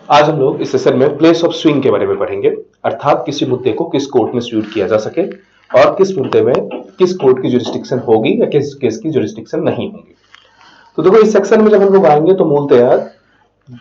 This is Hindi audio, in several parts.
आज हम लोग इस सेशन में प्लेस ऑफ स्विंग के बारे में पढ़ेंगे, अर्थात किसी मुद्दे को किस कोर्ट में स्यूट किया जा सके और किस मुद्दे में किस कोर्ट की जुरिस्डिक्शन होगी या किस केस की जुरिस्डिक्शन नहीं होगी। तो देखो, इस सेक्शन में जब हम लोग आएंगे तो मूलतः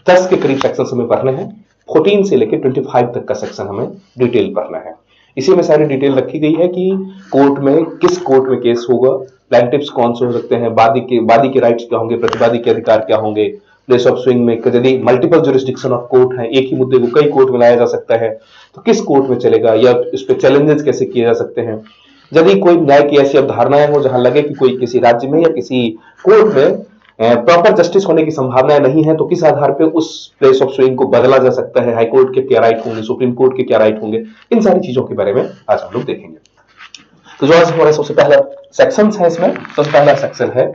10 के करीब सेक्शन हमें पढ़ने हैं। 14 से लेकर 25 तक का सेक्शन हमें डिटेल पढ़ना है। इसी में सारी डिटेल रखी गई है कि कोर्ट में किस कोर्ट में केस होगा, प्लेंटिफ्स कौन से हो सकते हैं, वादी के राइट्स क्या होंगे, प्रतिवादी के अधिकार क्या होंगे, प्लेस ऑफ स्विंग में यदि मल्टीपल जुरिस्डिक्शन ऑफ कोर्ट है, एक ही मुद्दे को कई कोर्ट में लाया जा सकता है तो किस कोर्ट में चलेगा, या इस पे चैलेंजेस कैसे किए जा सकते हैं। यदि कोई न्याय की ऐसी अवधारणाएं हो जहां लगे कि कोई किसी राज्य में या किसी कोर्ट में प्रॉपर जस्टिस होने की संभावनाएं नहीं है तो किस आधार पर उस प्लेस ऑफ स्विंग को बदला जा सकता है, हाईकोर्ट के क्या राइट होंगे, सुप्रीम कोर्ट के क्या राइट होंगे, इन सारी चीजों के बारे में आज हम लोग देखेंगे। तो जो आज हमारा सबसे पहला सेक्शन है, इसमें सबसे पहला सेक्शन है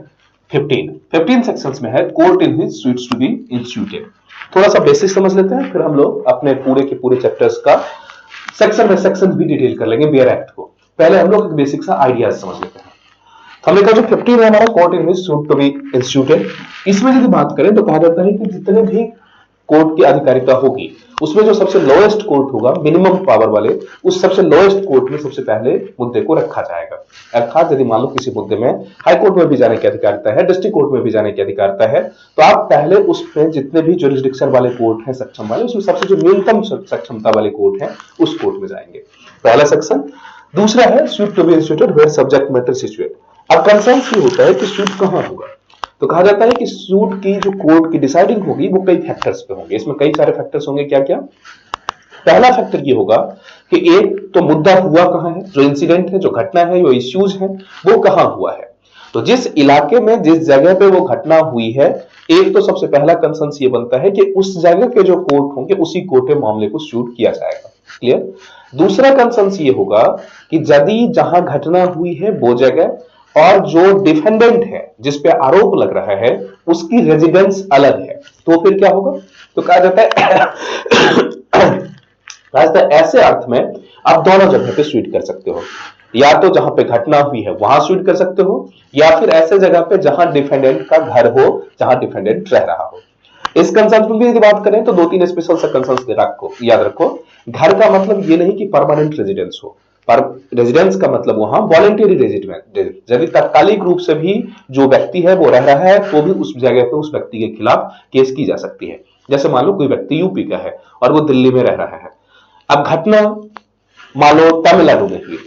15 सेक्शंस में है court in his suits to be instituted. थोड़ा सा बेसिक समझ लेते हैं, फिर हम लोग अपने पूरे के पूरे चैप्टर्स का सेक्शन में सेक्शन भी डिटेल कर लेंगे बेयर एक्ट को। पहले हम लोग एक बेसिक सा आइडियाज समझ लेते हैं। हमने कहा जो 15 है हमारा court in which suit to be instituted, इसमें यदि बात करें तो कहा जाता है कि जितने भी कोर्ट की अधिकारिता होगी उसमें जो सबसे लोएस्ट कोर्ट होगा, मिनिमम पावर वाले, उस सबसे लोएस्ट कोर्ट में सबसे पहले मुद्दे को रखा जाएगा। अर्थात यदि मान लो किसी मुद्दे में हाई कोर्ट में भी जाने की अधिकारिता है, डिस्ट्रिक्ट कोर्ट में भी जाने की अधिकारिता है, तो आप पहले उसमें जितने भी जुरिस्डिक्शन वाले कोर्ट हैं सक्षम वाले, उसमें सबसे जो न्यूनतम सक्षमता वाले कोर्ट हैं उस कोर्ट में जाएंगे। पहला सेक्शन। दूसरा है suit to be instituted where subject matter situate. अब कंसर्न ये होता है कि सूट कहां होगा, तो कहा जाता है कि सूट की जो कोर्ट की डिसाइडिंग होगी वो कई फैक्टर्स पे होंगे। इसमें कई सारे फैक्टर्स होंगे। क्या क्या? पहला फैक्टर ये होगा कि एक तो मुद्दा हुआ कहां है, जो इंसिडेंट है, जो घटना है, जो इश्यूज है, वो कहां हुआ है। तो जिस इलाके में जिस जगह पे वो घटना हुई है, एक तो सबसे पहला कंसर्न ये बनता है कि उस जगह के जो कोर्ट होंगे उसी कोर्ट में मामले को शूट किया जाएगा। क्लियर? दूसरा कंसर्न ये होगा कि यदि जहां घटना हुई है वो जगह और जो डिफेंडेंट है जिस पे आरोप लग रहा है उसकी रेजिडेंस अलग है, तो फिर क्या होगा? तो कहा जाता है ऐसे अर्थ में आप दोनों जगह पे स्वीट कर सकते हो, या तो जहां पे घटना हुई है वहां स्वीट कर सकते हो, या फिर ऐसे जगह पे जहां डिफेंडेंट का घर हो, जहां डिफेंडेंट रह रहा हो। इस कंसर्न में भी यदि बात करें तो दो तीन स्पेशल सा कंसर्न याद रखो। घर का मतलब ये नहीं कि परमानेंट रेजिडेंस हो, पर रेजिडेंस का मतलब वहां वॉलेंटरी रेजिडेंस, यदि तात्कालिक रूप से भी जो व्यक्ति है वो रह रहा है तो भी उस जगह पे उस व्यक्ति के खिलाफ केस की जा सकती है। जैसे मान लो कोई व्यक्ति यूपी का है और वो दिल्ली में रह रहा है, अब घटना मान लो तमिलनाडु में हुई।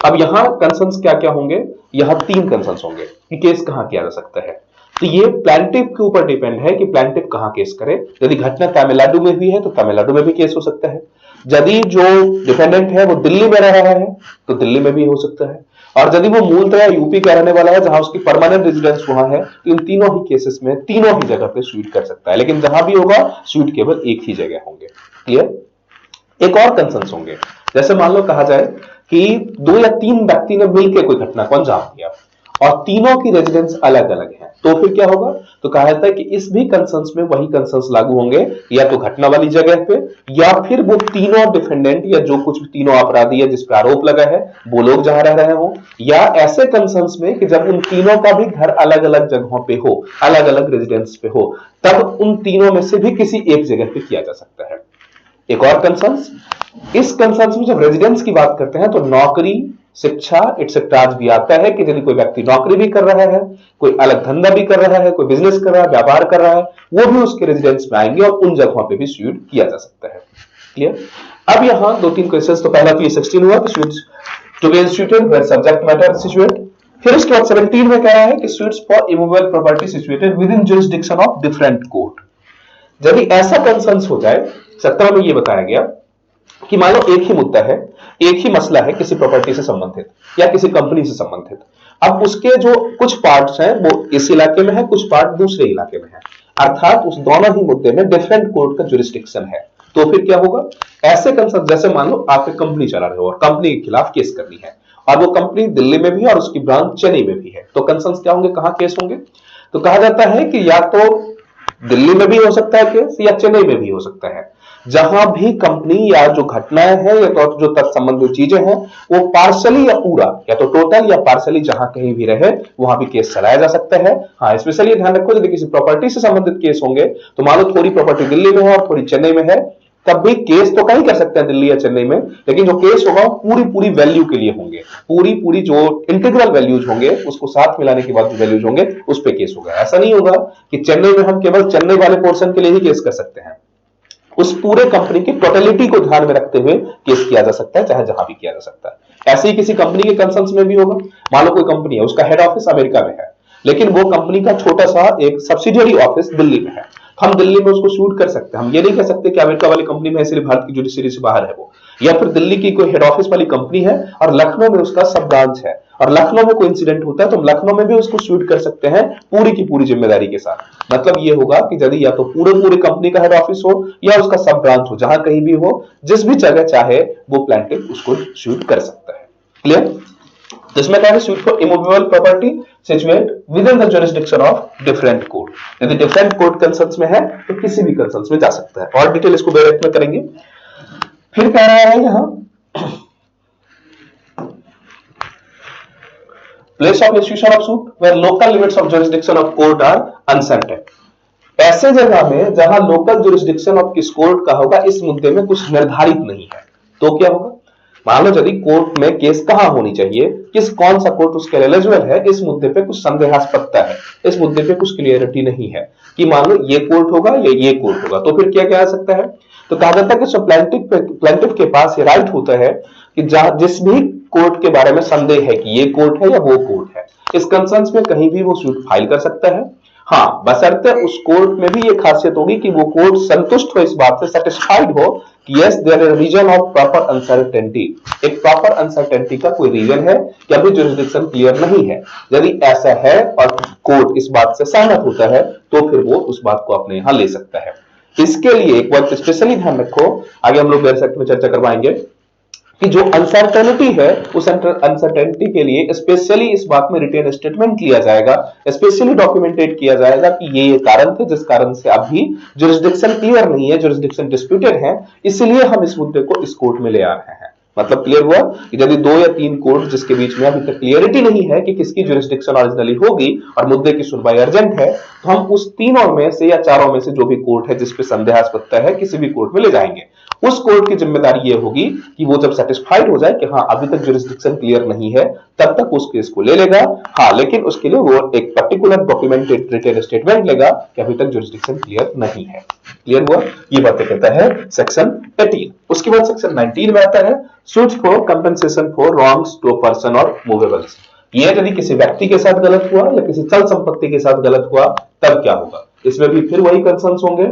अब यहां कंसर्न्स क्या क्या होंगे? यहां तीन कंसर्न्स होंगे कि केस कहां किया जा सकता है। तो ये प्लेंटिफ के ऊपर डिपेंड है कि प्लेंटिफ कहां केस करे। यदि घटना तमिलनाडु में हुई है तो तमिलनाडु में भी केस हो सकता है। यदि जो डिफेंडेंट है वो दिल्ली में रह रहा है तो दिल्ली में भी हो सकता है, और यदि वो मूलतः यूपी का रहने वाला है जहां उसकी परमानेंट रेजिडेंस वहां है तो इन तीनों ही केसेस में तीनों ही जगह पे स्वीट कर सकता है, लेकिन जहां भी होगा स्वीट केवल एक ही जगह होंगे। क्लियर? एक और कंसर्न्स होंगे, जैसे मान लो कहा जाए कि दो या तीन व्यक्ति ने मिलकर कोई घटना को अंजाम दिया और तीनों की रेजिडेंस अलग अलग है, तो फिर क्या होगा? तो कहा जाता है कि इस भी कंसर्न्स में वही कंसर्न्स लागू होंगे, या तो घटना वाली जगह पे, या फिर वो तीनों डिफेंडेंट या जो कुछ भी तीनों अपराधी है जिस पर आरोप लगा है वो लोग जहां रह रहे हो, या ऐसे कंसर्न्स में कि जब उन तीनों का भी घर अलग अलग जगहों पे हो, अलग अलग रेजिडेंस पे हो, तब उन तीनों में से भी किसी एक जगह पे किया जा सकता है। एक और कंसर्न्स, इस कंसर्न्स में जब रेजिडेंस की बात करते हैं तो नौकरी, शिक्षा, एक्सेट्रा भी आता है कि यदि कोई व्यक्ति नौकरी भी कर रहा है, कोई अलग धंधा भी कर रहा है, कोई बिजनेस कर रहा है, व्यापार कर रहा है, वो भी उसके रेजिडेंस में आएंगे और उन जगहों पे भी स्वीट किया जा सकता है। क्लियर? अब यहां दो तीन क्वेश्चंस, तो पहला तो ये 16 हुआ कि suits to be instituted where subject matter situate. फिर उसके बाद 17 में कह रहा है कि suits for immovable property situated within jurisdiction of different court. यदि ऐसा कंसर्न्स हो जाए, 17 में यह बताया गया कि मान लो एक ही मुद्दा है, एक ही मसला है किसी प्रॉपर्टी से संबंधित या किसी कंपनी से संबंधित, अब उसके जो कुछ पार्ट्स हैं वो इस इलाके में है, कुछ पार्ट दूसरे इलाके में है, अर्थात उस दोनों ही मुद्दे में डिफरेंट कोर्ट का जुरिस्डिक्शन है, तो फिर क्या होगा? ऐसे कंसर्न, जैसे मान लो आप एक कंपनी चला रहे हो और कंपनी के खिलाफ केस करनी है, और वो कंपनी दिल्ली में भी है और उसकी ब्रांच चेन्नई में भी है, तो कंसर्न क्या होंगे, कहां केस होंगे? तो कहा जाता है कि या तो दिल्ली में भी हो सकता है केस या चेन्नई में भी हो सकता है। जहां भी कंपनी या जो घटनाएं हैं या तो जो तत्संबंधित चीजें हैं वो पार्शली या पूरा या तो टोटल या पार्शली जहां कहीं भी रहे वहां भी केस चलाया जा सकता है। हाँ, स्पेशली ध्यान रखो यदि किसी प्रॉपर्टी से संबंधित केस होंगे तो मान लो थोड़ी प्रॉपर्टी दिल्ली में है और थोड़ी चेन्नई में है, तब भी केस तो कहीं कर सकते हैं दिल्ली या चेन्नई में, लेकिन जो केस होगा पूरी पूरी वैल्यू के लिए होंगे, पूरी पूरी जो इंटीग्रल वैल्यूज होंगे उसको साथ मिलाने के बाद जो वैल्यूज होंगे उस पे केस होगा। ऐसा नहीं होगा कि चेन्नई में हम केवल चेन्नई वाले पोर्शन के लिए ही केस कर सकते हैं, उस पूरे कंपनी की टोटलिटी को ध्यान में रखते हुए केस किया जा सकता है, चाहे जहां भी किया जा सकता है। ऐसे ही किसी कंपनी के कंसर्न्स में भी होगा। मान लो कोई कंपनी है, उसका हेड ऑफिस अमेरिका में है, लेकिन वो कंपनी का छोटा सा एक सब्सिडियरी ऑफिस दिल्ली में है, हम दिल्ली में उसको शूट कर सकते हैं। हम ये नहीं कह सकते कि अमेरिका वाली कंपनी में इसलिए भारत की जुडिशरी से बाहर है वो, या फिर दिल्ली की कोई हेड ऑफिस वाली कंपनी है और लखनऊ में उसका सब ब्रांच है और लखनऊ में कोई इंसिडेंट होता है तो हम लखनऊ में भी उसको शूट कर सकते हैं पूरी की पूरी जिम्मेदारी के साथ। मतलब ये होगा कि यदि या तो पूरे पूरे कंपनी का हेड ऑफिस हो या उसका सब ब्रांच हो, जहां कहीं भी हो, जिस भी जगह चाहे वो प्लांटिफ उसको शूट कर सकता है। क्लियर? जिसमें कहा suit for immovable property situate with in the jurisdiction of different court. यदि डिफरेंट कोर्ट कंसर्न्स में है तो किसी भी कंसर्न्स में जा सकता है। और डिटेल इसको डायरेक्ट में करेंगे। फिर कह रहा है यहां place of institution of suit where local limits of jurisdiction of court are uncertain. ऐसे जगह में जहां लोकल जुरिस्डिक्शन ऑफ किस कोर्ट का होगा इस मुद्दे में कुछ निर्धारित नहीं है तो क्या होगा। मान लो यदि कोर्ट में केस कहां होनी चाहिए, कौन सा कोर्ट उसके एलिजिबल है, इस मुद्दे पे कुछ संदेहास्पदता है, इस मुद्दे पे कुछ क्लियरिटी नहीं है कि मान लो ये कोर्ट होगा या ये कोर्ट होगा, तो फिर क्या क्या आ सकता है। तो कहा जाता है कि प्लेंटिफ के पास ये राइट होता है कि जिस भी कोर्ट के बारे में संदेह है कि ये कोर्ट है या वो कोर्ट है, इस कंसर्न्स में कहीं भी वो सूट फाइल कर सकता है। हाँ, बशर्ते उस कोर्ट में भी ये खासियत होगी कि वो कोर्ट संतुष्ट हो इस बात से, सेटिस्फाइड हो कि yes there is reason of proper uncertainty, एक प्रॉपर अनसर्टेनिटी का कोई रीजन है कि अभी जुरिस्डिक्शन क्लियर नहीं है। यदि ऐसा है और कोर्ट इस बात से सहमत होता है तो फिर वो उस बात को अपने यहां ले सकता है। इसके लिए एक बात स्पेशली ध्यान रखो, आगे हम लोग वेयर सेक्ट में चर्चा करवाएंगे कि जो अनसर्टेनिटी है उस अनसर्टेनिटी के लिए स्पेशली इस बात में रिटेन स्टेटमेंट लिया जाएगा, स्पेशली डॉक्यूमेंटेड किया जाएगा कि ये कारण थे जिस कारण से अभी जुरिस्डिक्शन क्लियर नहीं है, जुरिस्डिक्शन डिस्प्यूटेड है, इसलिए हम इस मुद्दे को इस कोर्ट में ले आ रहे हैं। मतलब क्लियर हुआ कि यदि 2 या 3 कोर्ट जिसके बीच में अभी तक क्लियरिटी नहीं है कि किसकी जुरिस्डिक्शन ओरिजिनली होगी और मुद्दे की सुनवाई अर्जेंट है, तो हम उस तीनों में से या चारों में से जो भी कोर्ट है जिसपे संदेहास्पदता है किसी भी कोर्ट में ले जाएंगे। उस कोर्ट की जिम्मेदारी यह होगी कि वो जब सेटिस्फाइड हो जाए कि हाँ अभी तक जुरिस्डिक्शन क्लियर नहीं है, तब तक उस केस को ले लेगा। हाँ, लेकिन उसके लिए वो एक पर्टिकुलर डॉक्यूमेंटेड रिटेन स्टेटमेंट लेगा कि अभी तक जुरिस्डिक्शन क्लियर नहीं है। क्लियर हुआ? ये बातें कहता है सेक्शन 18। उसके बाद सेक्शन 19 में आता है suit for compensation for wrongs to a person और मूवेबल्स। ये यदि किसी व्यक्ति के साथ गलत हुआ या किसी चल संपत्ति के साथ गलत हुआ तब क्या होगा। इसमें भी फिर वही कंसर्न्स होंगे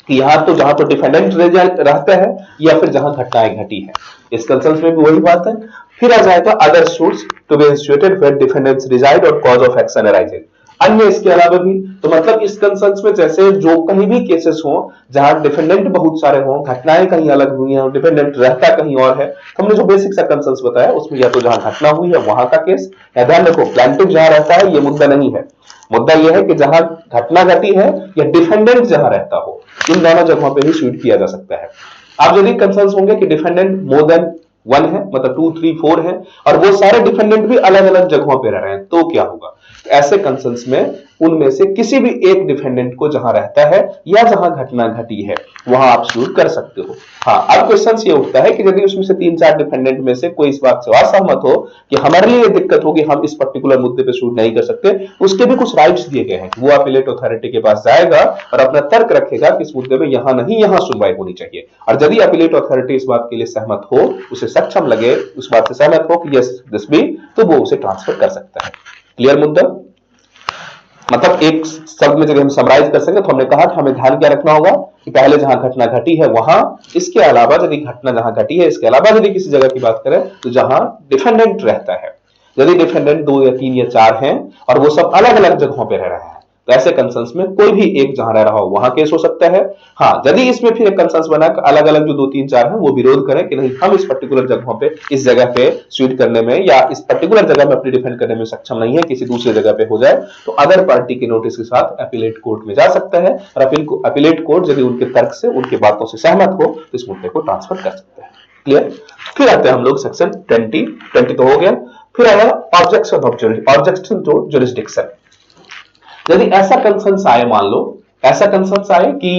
कि यहां तो जहां तो डिफेंडेंट रहता है या फिर जहां घटनाएं घटी है, इस कंसर्न्स में भी वही बात है। फिर आ जाएगा other suits to be instituted where defendants reside और कॉज ऑफ एक्शन अराइजेज। अन्य इसके अलावा भी, तो मतलब इस कंसर्न्स में जैसे जो कहीं भी केसेस हो जहां डिफेंडेंट बहुत सारे हों, घटनाएं कहीं अलग हुई हैं, डिफेंडेंट रहता कहीं और है, तो हमने जो बेसिक सा कंसर्न्स बताया उसमें या तो जहां घटना हुई है वहां का केस, या ध्यान रखो प्लांटिफ जहां रहता है ये मुद्दा नहीं है, मुद्दा यह है कि जहां घटना घटी है या डिफेंडेंट जहां रहता हो, इन दोनों जगहों पे ही सूट किया जा सकता है। आप यदि कंसर्न्स होंगे कि डिफेंडेंट मोर देन 1 है, मतलब 2, 3, 4 है और वो सारे डिफेंडेंट भी अलग अलग जगहों पे रह रहे हैं, तो क्या होगा। ऐसे कंसर्न्स में उनमें से किसी भी एक डिफेंडेंट को जहां रहता है या जहां घटना घटी है वहां आप सूट कर सकते हो। हाँ, अब क्वेश्चन ये उठता है कि यदि उसमें से 3-4 डिफेंडेंट में से कोई इस बात से असहमत हो कि हमारे लिए दिक्कत होगी, हम इस पर्टिकुलर मुद्दे पे सूट नहीं कर सकते, उसके भी कुछ राइट्स दिए गए हैं। वो अपीलेट अथॉरिटी के पास जाएगा और अपना तर्क रखेगा कि इस मुद्दे में यहां नहीं यहां सुनवाई होनी चाहिए, और यदि अपीलेट अथॉरिटी इस बात के लिए सहमत हो, उसे सक्षम लगे, उस बात से सहमत हो कि यस दिस बी, तो वो उसे ट्रांसफर कर सकता है। क्लियर मुद्दा? मतलब एक शब्द में यदि हम समराइज कर सके तो हमने कहा कि हमें ध्यान क्या रखना होगा कि पहले जहां घटना घटी है वहां, इसके अलावा यदि घटना जहां घटी है इसके अलावा यदि किसी जगह की बात करें तो जहां डिफेंडेंट रहता है, यदि डिफेंडेंट 2 या 3 या 4 हैं और वो सब अलग अलग जगहों पे रह रहे हैं, तो ऐसे कंसर्न्स में कोई भी एक जहां रह रहा हो वहां केस हो सकता है। हाँ, यदि इसमें फिर एक कंसर्न्स बना अलग अलग जो 2 3 4 हैं वो विरोध करें कि नहीं हम इस पर्टिकुलर जगहों पे इस जगह पे स्वीट करने में या इस पर्टिकुलर जगह में अपनी डिफेंड करने में सक्षम नहीं है, किसी दूसरी जगह पे हो जाए, तो अदर पार्टी के नोटिस के साथ अपीलेट कोर्ट में जा सकता है और अपीलेट कोर्ट यदि उनके तर्क से उनकी बातों से सहमत हो तो इस मुद्दे को ट्रांसफर कर सकता है। क्लियर। फिर आते हैं हम लोग सेक्शन 20 तो हो गया। फिर आया ऑब्जेक्शन टू जुरिस्डिक्शन। यदि ऐसा कंसर्न आए, मान लो ऐसा कंसर्न आए कि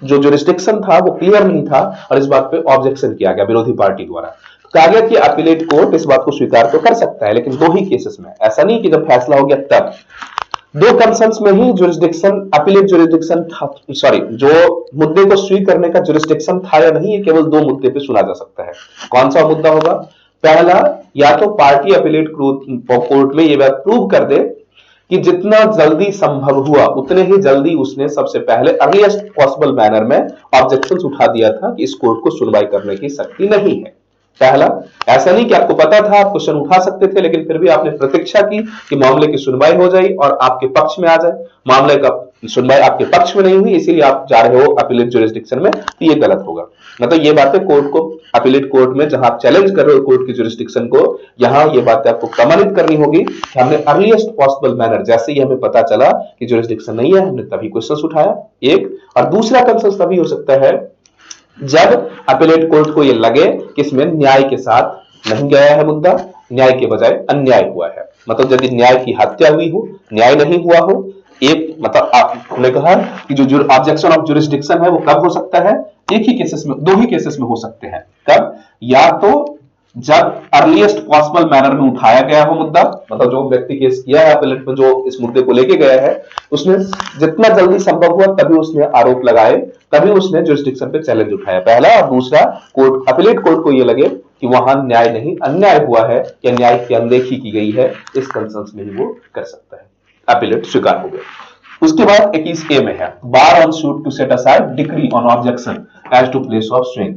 जो जुरिस्डिक्शन था वो क्लियर नहीं था और इस बात पे ऑब्जेक्शन किया गया विरोधी पार्टी द्वारा, तो कहा गया कि अपीलेट कोर्ट इस बात को स्वीकार तो कर सकता है, लेकिन 2 ही केसेस में, ऐसा नहीं कि जब फैसला हो गया तब। 2 कंसर्न्स में ही जुरिस्डिक्शन, अपीलेट जुरिस्डिक्शन था, सॉरी, जो मुद्दे को स्वीकार करने का जुरिस्डिक्शन था या नहीं, ये केवल 2 मुद्दे पे सुना जा सकता है। कौन सा मुद्दा होगा? पहला, या तो पार्टी अपीलेट कोर्ट में ये बात प्रूव कर दे कि जितना जल्दी संभव हुआ उतने ही जल्दी उसने सबसे पहले अर्लीस्ट पॉसिबल मैनर में ऑब्जेक्शंस उठा दिया था कि इस कोर्ट को सुनवाई करने की शक्ति नहीं है। पहला, ऐसा नहीं कि आपको पता था आप क्वेश्चन उठा सकते थे लेकिन फिर भी आपने प्रतीक्षा की कि मामले की सुनवाई हो जाए और आपके पक्ष में आ जाए, मामले का सुनवाई आपके पक्ष में नहीं हुई इसीलिए आप जा रहे हो अपीलेट जुरिस्डिक्शन में, तो ये गलत होगा। मतलब ये बातें कोर्ट को, अपीलेट कोर्ट में जहां आप चैलेंज कर रहे हो कोर्ट की जुरिस्डिक्शन को, यहां ये बातें आपको प्रमाणित करनी होगी कि हमने अर्लीस्ट पॉसिबल मैनर, जैसे ही हमें पता चला कि जुरिस्डिक्शन नहीं है हमने तभी क्वेश्चन उठाया, एक। और दूसरा कंसर्न तभी हो सकता है जब अपीलेट कोर्ट को यह लगे कि इसमें न्याय के साथ नहीं गया है मुद्दा, न्याय के बजाय अन्याय हुआ है। मतलब यदि न्याय की हत्या हुई हो, न्याय नहीं हुआ हो, एक मतलब आपने कहा कि जो ऑब्जेक्शन ऑफ जुरिस्डिक्शन है वो कब हो सकता है? एक ही केसेस में, 2 ही केसेस में हो सकते हैं। कब? या तो जब अर्लीस्ट पॉसिबल मैनर में उठाया गया हो मुद्दा, मतलब जो व्यक्ति केस किया है अपीलेट में, जो इस मुद्दे को लेके गया है, उसने जितना जल्दी संभव हुआ तभी उसने आरोप लगाए, तभी उसने जुरिस्डिक्शन पे चैलेंज उठाया, पहला। और दूसरा, कोर्ट, अपीलेट कोर्ट को यह लगे कि वहां न्याय नहीं अन्याय हुआ है या न्याय की अनदेखी की गई है, इस कंसर्न में ही वो कर सकता है, अपीलेट स्वीकार हो गया। उसके बाद 21A में है, bar on suit to set aside decree on objection as to place of suing.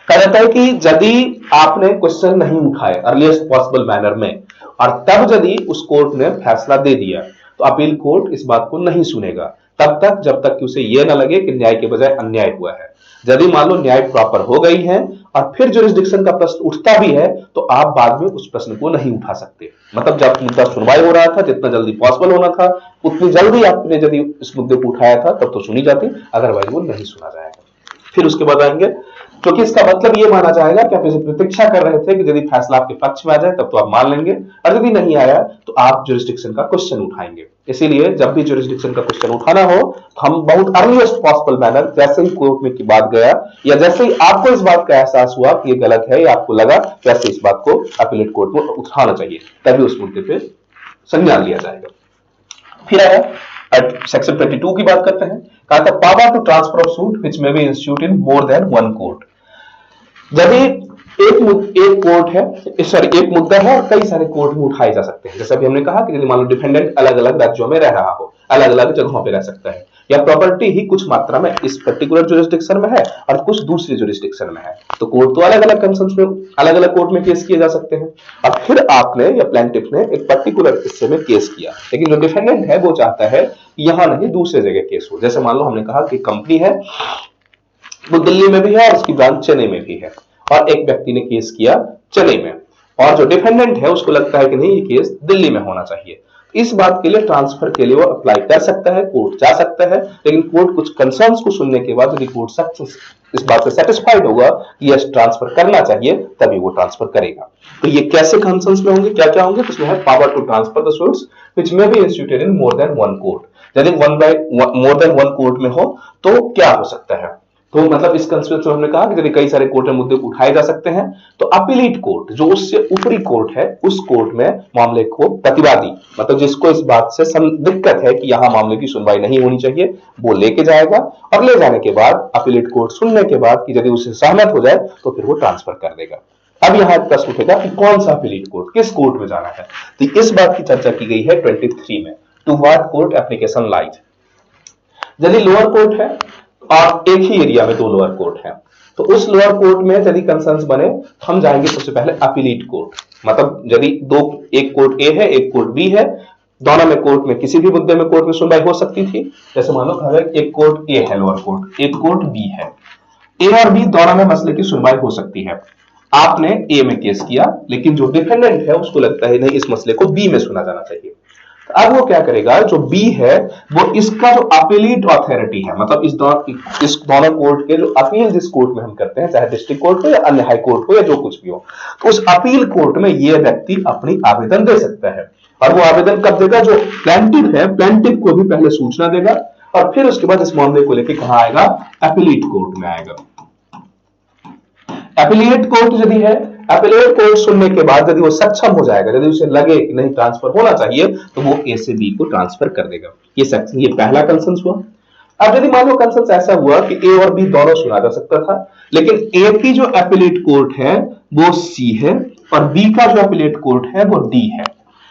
कहा जाता है कि यदि आपने क्वेश्चन नहीं उठाए अर्लीस्ट पॉसिबल मैनर में और तब यदि उस कोर्ट ने फैसला दे दिया तो अपील कोर्ट इस बात को नहीं सुनेगा तब तक जब तक कि उसे यह ना लगे कि न्याय के बजाय अन्याय हुआ है। यदि मान लो न्याय प्रॉपर हो गई है और फिर जुरिस्डिक्शन का प्रश्न उठता भी है तो आप बाद में उस प्रश्न को नहीं उठा सकते। मतलब जब मुद्दा सुनवाई हो रहा था, जितना जल्दी पॉसिबल होना था उतनी जल्दी आपने यदि इस मुद्दे को उठाया था तब तो सुनी जाती, अदरवाइज वो नहीं सुना जाएगा। फिर उसके बाद आएंगे, क्योंकि इसका मतलब यह माना जाएगा कि आप इसे प्रतीक्षा कर रहे थे कि यदि फैसला आपके पक्ष में आ जाए तब तो आप मान लेंगे, और यदि नहीं आया तो आप जुरिस्डिक्शन का क्वेश्चन उठाएंगे। इसीलिए जब भी जुरिस्डिक्शन का क्वेश्चन उठाना हो तो हम बहुत अर्लीस्ट पॉसिबल मैनर, जैसे ही कोर्ट में की बात गया या जैसे ही आपको इस बात का एहसास हुआ कि ये गलत है या आपको लगा, वैसे इस बात को अपीलेट कोर्ट में उठाना चाहिए, तभी उस मुद्दे पे संज्ञान लिया जाएगा। फिर आया सेक्शन 22 की बात करते हैं। कहा था power to transfer of suit which may be institute in more than one court. यदि एक कोर्ट है, सॉरी एक मुद्दा है और कई सारे कोर्ट में उठाए जा सकते हैं, जैसे अभी हमने कहा कि यदि मान लो डिफेंडेंट अलग अलग राज्यों में रह रहा हो, अलग अलग जगहों पे रह सकता है, या प्रॉपर्टी ही कुछ मात्रा में इस पर्टिकुलर जुरिस्डिक्शन में है और कुछ दूसरी जुरिस्डिक्शन में है, तो कोर्ट तो अलग अलग कंसर्न्स में अलग अलग कोर्ट में केस किए जा सकते हैं। अब फिर आपने या प्लेंटिफ ने एक पर्टिकुलर हिस्से में केस किया, लेकिन जो डिफेंडेंट है वो चाहता है कि यहां नहीं दूसरे जगह केस हो। जैसे मान लो हमने कहा कि कंपनी है वो दिल्ली में भी है और उसकी ब्रांच चेन्नई में भी है, और एक व्यक्ति ने केस किया चेन्नई में, और जो डिफेंडेंट है उसको लगता है कि नहीं ये केस दिल्ली में होना चाहिए। इस बात के लिए ट्रांसफर के लिए वो अप्लाई कर सकता है, कोर्ट जा सकता है, लेकिन कोर्ट कुछ कंसर्न्स को सुनने के बाद यदि कोर्ट इस बात से सेटिस्फाइड होगा कि यस ट्रांसफर करना चाहिए, तभी वो ट्रांसफर करेगा। तो ये कैसे कंसर्न्स में होंगे, क्या क्या होंगे? तो इसमें है power to transfer the suits which may be instituted in more than one court. यदि मोर देन वन कोर्ट में हो तो क्या हो सकता है? तो मतलब इस कंसेप्ट में हमने कहा कि यदि कई सारे कोर्ट में मुद्दे उठाए जा सकते हैं तो अपीलीट कोर्ट, जो उससे ऊपरी कोर्ट है, उस कोर्ट में मामले को प्रतिवादी, मतलब जिसको इस बात से दिक्कत है कि यहां मामले की सुनवाई नहीं होनी चाहिए, वो लेके जाएगा, और ले जाने के बाद अपीलीट कोर्ट सुनने के बाद कि यदि उसे सहमत हो जाए तो फिर वो ट्रांसफर कर देगा। अब यहां प्रश्न उठेगा कि कौन सा अपीलीट कोर्ट, किस कोर्ट में जाना है? तो इस बात की चर्चा की गई है 23 में, to what court application lies. यदि लोअर कोर्ट है और एक ही एरिया में 2 लोअर कोर्ट हैं, तो उस लोअर कोर्ट में यदि कंसर्न्स बने तो हम जाएंगे सबसे पहले अपीलीट कोर्ट। मतलब यदि एक कोर्ट ए है एक कोर्ट बी है, दोनों में कोर्ट में किसी भी मुद्दे में कोर्ट में सुनवाई हो सकती थी। जैसे मान लो अगर एक कोर्ट ए है लोअर कोर्ट, एक कोर्ट बी है, ए और बी दोनों में मसले की सुनवाई हो सकती है। आपने ए में केस किया, लेकिन जो डिफेंडेंट है उसको लगता है नहीं इस मसले को बी में सुना जाना चाहिए। अब वो क्या करेगा, जो बी है वो इसका जो अपीलीट अथॉरिटी है, मतलब इस दोनों कोर्ट के जो अपील जिस कोर्ट में हम करते हैं, चाहे डिस्ट्रिक्ट कोर्ट हो या अन्य हाई कोर्ट हो या जो कुछ भी हो, तो उस अपील कोर्ट में ये व्यक्ति अपनी आवेदन दे सकता है। और वो आवेदन कब देगा, जो प्लेंटिफ है प्लेंटिफ को भी पहले सूचना देगा और फिर उसके बाद इस मामले को लेकर कहां आएगा, अपीलीट कोर्ट में आएगा। अपीलेट कोर्ट यदि है, अपीलेट कोर्ट सुनने के बाद यदि वो सक्षम हो जाएगा, यदि उसे लगे कि नहीं ट्रांसफर होना चाहिए, तो वो ए से बी को ट्रांसफर कर देगा। ये पहला कंसेंस हुआ। अब यदि मान लो कंसेंस ऐसा हुआ कि ए और बी दोनों सुना जा सकता था, लेकिन ए की जो अपीलेट कोर्ट है वो सी है और बी का जो अपीलेट कोर्ट है वो डी है,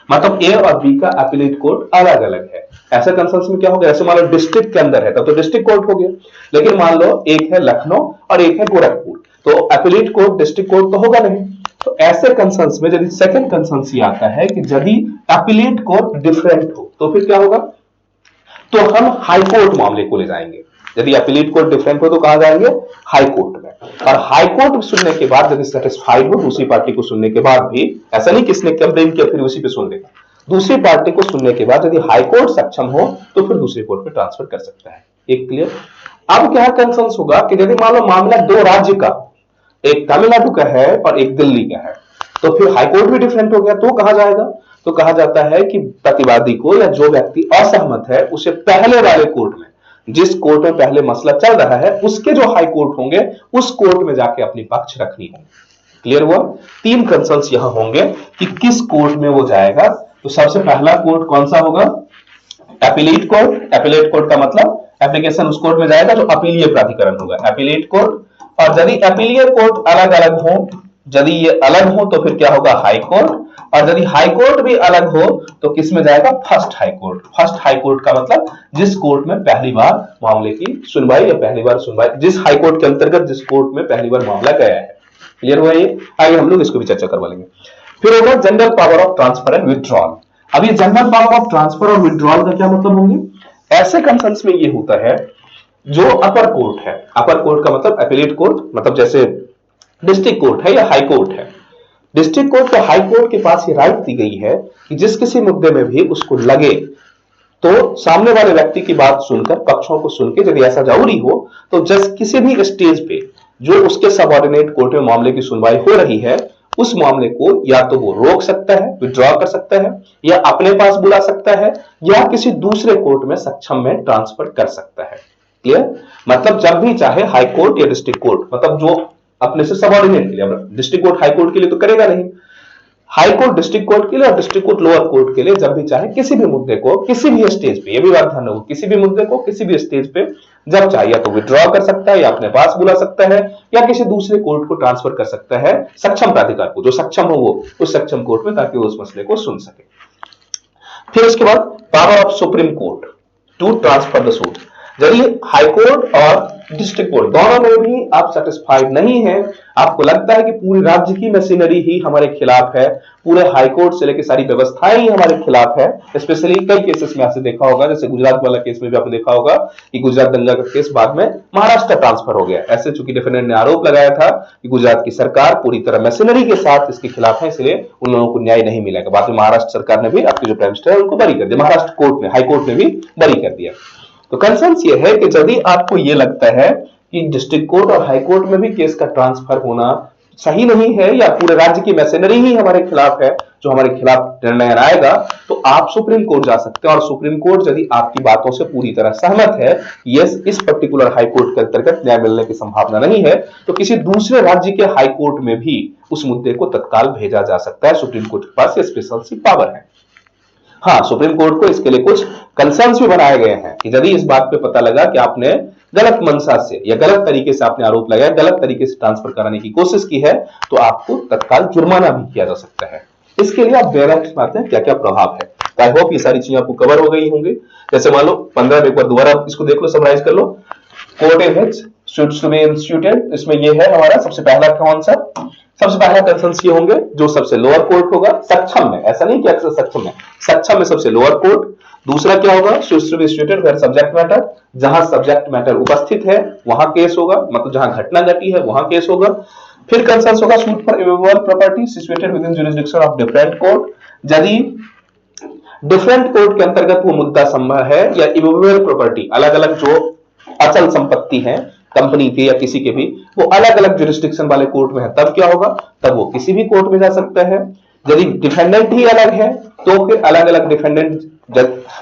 मतलब ए और बी का अपीलेट कोर्ट अलग अलग है। ऐसा कंसेंस में क्या होगा, ऐसे मान लो डिस्ट्रिक्ट के अंदर है तब तो डिस्ट्रिक्ट कोर्ट हो गया, लेकिन मान लो एक है लखनऊ और एक है गोरखपुर, तो अपीलेट कोर्ट डिस्ट्रिक्ट कोर्ट तो होगा नहीं। तो ऐसे कंसेंस में यदि सेकंड कंसेंस ये आता है कि यदि अपीलेट कोर्ट डिफरेंट हो तो फिर क्या होगा, तो हम हाई कोर्ट मामले को ले जाएंगे। यदि अपीलेट कोर्ट डिफरेंट हो तो कहां जाएंगे, हाई कोर्ट में। और हाई कोर्ट सुनने के बाद यदि सेटिस्फाइड हो दूसरी पार्टी को सुनने के बाद भी, ऐसा नहीं किसने कंप्लेन किया फिर उसी पे सुन लेगा, दूसरी पार्टी को सुनने के बाद यदि हाई कोर्ट सक्षम हो तो फिर दूसरी कोर्ट में ट्रांसफर कर सकता है। एक क्लियर। अब क्या कंसेंस होगा कि यदि मान लो मामला दो राज्य का, एक तमिलनाडु का है और एक दिल्ली का है, तो फिर हाईकोर्ट भी डिफरेंट हो गया, तो कहा जाएगा, तो कहा जाता है कि प्रतिवादी को या जो व्यक्ति असहमत है उसे पहले वाले कोर्ट में, जिस कोर्ट में पहले मसला चल रहा है उसके जो हाई कोर्ट होंगे उस कोर्ट में जाके अपनी पक्ष रखनी होगी। क्लियर हुआ। तीन कंसर्न्स यहां होंगे कि किस कोर्ट में वो जाएगा। तो सबसे पहला कोर्ट कौन सा होगा, एपीलेट कोर्ट। एपीलेट कोर्ट का मतलब एप्लीकेशन उस कोर्ट में जाएगा जो अपीलीय प्राधिकरण होगा, एपीलेट कोर्ट। और यदि अपीलीय कोर्ट अलग अलग हो, यदि ये अलग हो तो फिर क्या होगा, हाई कोर्ट। और यदि हाई कोर्ट भी अलग हो तो किस में जाएगा, first high court. First high court का मतलब जिस कोर्ट में पहली बार मामले की सुनवाई या पहली बार सुनवाई, जिस हाई कोर्ट के अंतर्गत जिस कोर्ट में पहली बार मामला गया है। क्लियर हुआ ये। आगे हम लोग इसको भी चर्चा करवा लेंगे। फिर होगा general power of transfer and withdrawal. अब ये जनरल पावर ऑफ ट्रांसफर और विथड्रॉल का क्या मतलब होंगे, ऐसे कंसर्न्स में ये होता है जो अपर कोर्ट है, अपर कोर्ट का मतलब अपीलेट कोर्ट, मतलब जैसे डिस्ट्रिक्ट कोर्ट है या हाई कोर्ट है, डिस्ट्रिक्ट कोर्ट तो हाई कोर्ट के पास ये राइट दी गई है कि जिस किसी मुद्दे में भी उसको लगे तो सामने वाले व्यक्ति की बात सुनकर, पक्षों को सुनकर, यदि ऐसा जरूरी हो तो जस्ट किसी भी स्टेज पे जो उसके सबऑर्डिनेट कोर्ट में मामले की सुनवाई हो रही है उस मामले को या तो वो रोक सकता है, विड्रॉ कर सकता है, या अपने पास बुला सकता है, या किसी दूसरे कोर्ट में सक्षम में ट्रांसफर कर सकता है। क्लियर। मतलब जब भी चाहे हाई कोर्ट या डिस्ट्रिक्ट कोर्ट, मतलब जो अपने से सबऑर्डिनेट के लिए, डिस्ट्रिक्ट कोर्ट हाई कोर्ट के लिए तो करेगा नहीं, हाई कोर्ट डिस्ट्रिक्ट कोर्ट के लिए और डिस्ट्रिक्ट कोर्ट लोअर कोर्ट के लिए जब भी चाहे किसी भी मुद्दे को किसी भी स्टेज पे, ये भी बात ध्यान रखो, किसी भी मुद्दे को किसी भी स्टेज पे जब चाहे या तो विड्रॉ कर सकता है, या अपने पास बुला सकता है, या किसी दूसरे कोर्ट को ट्रांसफर कर सकता है, सक्षम प्राधिकार को, जो सक्षम हो वो उस सक्षम कोर्ट में, ताकि वो उस मसले को सुन सके। फिर उसके बाद power of supreme court to transfer the suit. यदि हाई कोर्ट और डिस्ट्रिक्ट कोर्ट दोनों में भी आप सेटिस्फाइड नहीं है, आपको लगता है कि पूरी राज्य की मशीनरी ही हमारे खिलाफ है, पूरे हाई कोर्ट से लेकर सारी व्यवस्थाएं ही हमारे खिलाफ है। स्पेशली कई केसेस में आपने देखा होगा, जैसे गुजरात वाला केस में भी आपने देखा होगा कि गुजरात दंगा का केस बाद में महाराष्ट्र ट्रांसफर हो गया। ऐसे चूंकि डिफेंडेंट ने आरोप लगाया था कि गुजरात की सरकार पूरी तरह मशीनरी के साथ इसके खिलाफ है, इसलिए उन लोगों को न्याय नहीं मिलेगा। बाद में महाराष्ट्र सरकार ने भी आपके जो प्राइम मिनिस्टर है उनको बरी कर दिया, महाराष्ट्र कोर्ट ने, हाई कोर्ट ने भी बरी कर दिया। तो कंसर्न ये है कि यदि आपको ये लगता है कि डिस्ट्रिक्ट कोर्ट और हाई कोर्ट में भी केस का ट्रांसफर होना सही नहीं है, या पूरे राज्य की मशीनरी ही हमारे खिलाफ है जो हमारे खिलाफ निर्णय आएगा, तो आप सुप्रीम कोर्ट जा सकते हैं। और सुप्रीम कोर्ट यदि आपकी बातों से पूरी तरह सहमत है, यस इस पर्टिकुलर हाई कोर्ट के अंतर्गत न्याय मिलने की संभावना नहीं है, तो किसी दूसरे राज्य के हाई कोर्ट में भी उस मुद्दे को तत्काल भेजा जा सकता है। सुप्रीम कोर्ट के पास स्पेशल सी पावर है। हाँ, सुप्रीम कोर्ट को इसके लिए कुछ कंसर्न्स भी बनाए गए हैं कि यदि इस बात पे पता लगा कि आपने गलत मंशा से या गलत तरीके से आपने आरोप लगाया, गलत तरीके से ट्रांसफर कराने की कोशिश की है, तो आपको तत्काल जुर्माना भी किया जा सकता है। इसके लिए आप बेरहम आते हैं क्या क्या प्रभाव है। आई होप ये सारी चीजें आपको कवर हो गई होंगी। जैसे मान लो 15 में एक बार दोबारा इसको देख लो, समराइज कर लो। Court in which suits to be instituted, इसमें ये है हमारा सबसे पहला कौन सा, सबसे पहला कंसर्न्स ये होंगे जो सबसे लोअर कोर्ट होगा सक्षम में, ऐसा नहीं कि अक्सर सक्षम में, सक्षम में सबसे लोअर कोर्ट। दूसरा क्या होगा, suits to be situated where subject matter, जहां सब्जेक्ट मैटर उपस्थित है वहां केस होगा, मतलब जहां घटना घटी है वहां केस होगा। फिर कंसर्न्स होगा suit for immovable property situated with in jurisdiction of different court, यदि डिफरेंट कोर्ट के अंतर्गत वो मुद्दा संभव है, या इमूवेबल प्रॉपर्टी अलग अलग जो अचल संपत्ति है कंपनी के या किसी के भी, वो अलग अलग जुरिस्डिक्शन वाले कोर्ट में है, तब क्या होगा, तब वो किसी भी कोर्ट में जा सकता है। यदि डिफेंडेंट ही अलग है तो फिर अलग अलग डिफेंडेंट,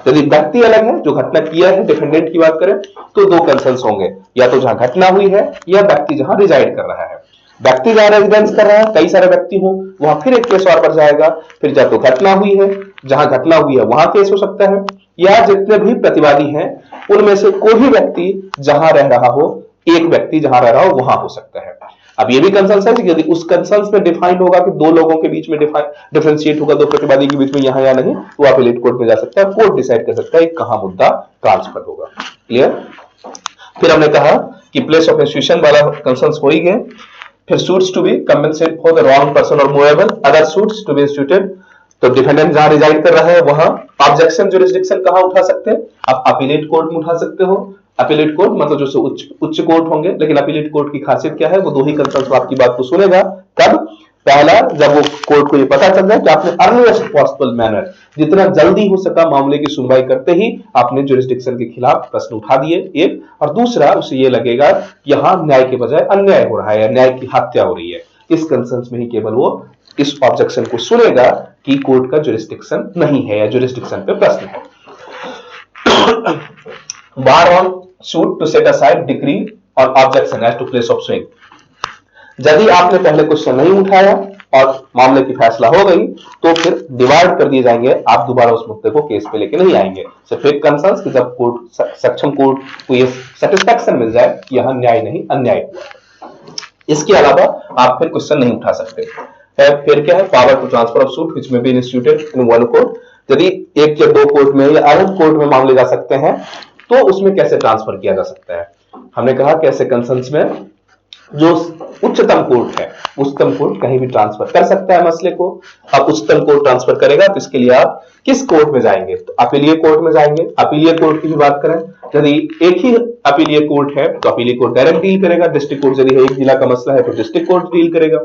यदि व्यक्ति अलग है जो घटना किया है, डिफेंडेंट की बात करें तो दो कंसर्न्स होंगे, या तो जहां घटना हुई है या व्यक्ति जहां रिजाइड कर रहा है। व्यक्ति जहां रेजिडेंस कर रहा है, कई सारे व्यक्ति हो, वहां फिर एक केस और बढ़ जाएगा। फिर जब तो घटना हुई है, जहां घटना हुई है वहां केस हो सकता है, या जितने भी प्रतिवादी हैं उनमें से कोई भी व्यक्ति जहां रह रहा हो, एक व्यक्ति जहां रह रहा हो वहां हो सकता है। अब ये भी कंसर्न है कि यदि उस कंसर्न में डिफाइंड होगा कि दो लोगों के बीच में डिफरेंशिएट होगा, दो प्रतिवादी के बीच में यहां या नहीं, तो अपीलेट कोर्ट में जा सकता है, कोर्ट डिसाइड कर सकता है कहां मुद्दा ट्रांसफर होगा। क्लियर। फिर हमने कहा कि प्लेस ऑफ इंस्टीट्यूशन वाला कंसर्न हो ही गए। फिर suits to be compensate for the wrong person or movable other suits to be instituted, तो डिफेंडेंट जहां रिजाइड कर रहा है वहां ऑब्जेक्शन जुरिसडिक्शन कहां उठा सकते हैं, आप अपीलेट कोर्ट में उठा सकते हो। अपीलेट कोर्ट मतलब जो उच्च कोर्ट होंगे, लेकिन अपीलेट कोर्ट की खासियत क्या है, वो दो ही कंसर्न आपकी बात को सुनेगा। कब, पहला जब वो कोर्ट को ये पता चल जाए कि आपने अर्लीस्ट पॉसिबल मैनर, जितना जल्दी हो सका मामले की सुनवाई करते ही आपने जुरिसडिक्शन के खिलाफ प्रश्न उठा दिए, एक, और दूसरा उसे ये लगेगा कि यहां न्याय के बजाय अन्याय हो रहा है या न्याय की हत्या हो रही है। इस कंसर्न में ही केवल वो इस ऑब्जेक्शन को सुनेगा कि कोर्ट का जुरिसडिक्शन नहीं है या जुरिसडिक्शन पे प्रश्न है। Bar on suit to set aside decree or objection as to place of suing, यदि आपने पहले क्वेश्चन नहीं उठाया और मामले की फैसला हो गई तो फिर डिवाइड कर दिए जाएंगे, आप दोबारा उस मुद्दे को केस पे लेके नहीं आएंगे। सिर्फ एक कंसर्न कि जब कोर्ट सक्षम कोर्ट को ये सेटिस्फैक्शन मिल जाए कि यहां न्याय नहीं अन्याय हुआ, इसके अलावा आप फिर क्वेश्चन नहीं उठा सकते। फिर क्या है, power to transfer of suit which may be instituted in one court, यदि एक या दो कोर्ट में या अलग कोर्ट में मामले जा सकते हैं तो उसमें कैसे ट्रांसफर किया जा सकता है। हमने कहा कैसे कंसर्न्स में जो उच्चतम कोर्ट है, उच्चतम कोर्ट कहीं भी ट्रांसफर कर सकता है मसले को। अब उच्चतम कोर्ट ट्रांसफर करेगा तो इसके लिए आप किस कोर्ट में जाएंगे, तो अपीलीय कोर्ट में जाएंगे। अपीलीय कोर्ट की भी बात करें, यदि एक ही अपीलीय कोर्ट है तो अपीलीय कोर्ट डायरेक्ट डील करेगा। डिस्ट्रिक्ट कोर्ट यदि एक जिला का मसला है तो डिस्ट्रिक्ट कोर्ट डील करेगा।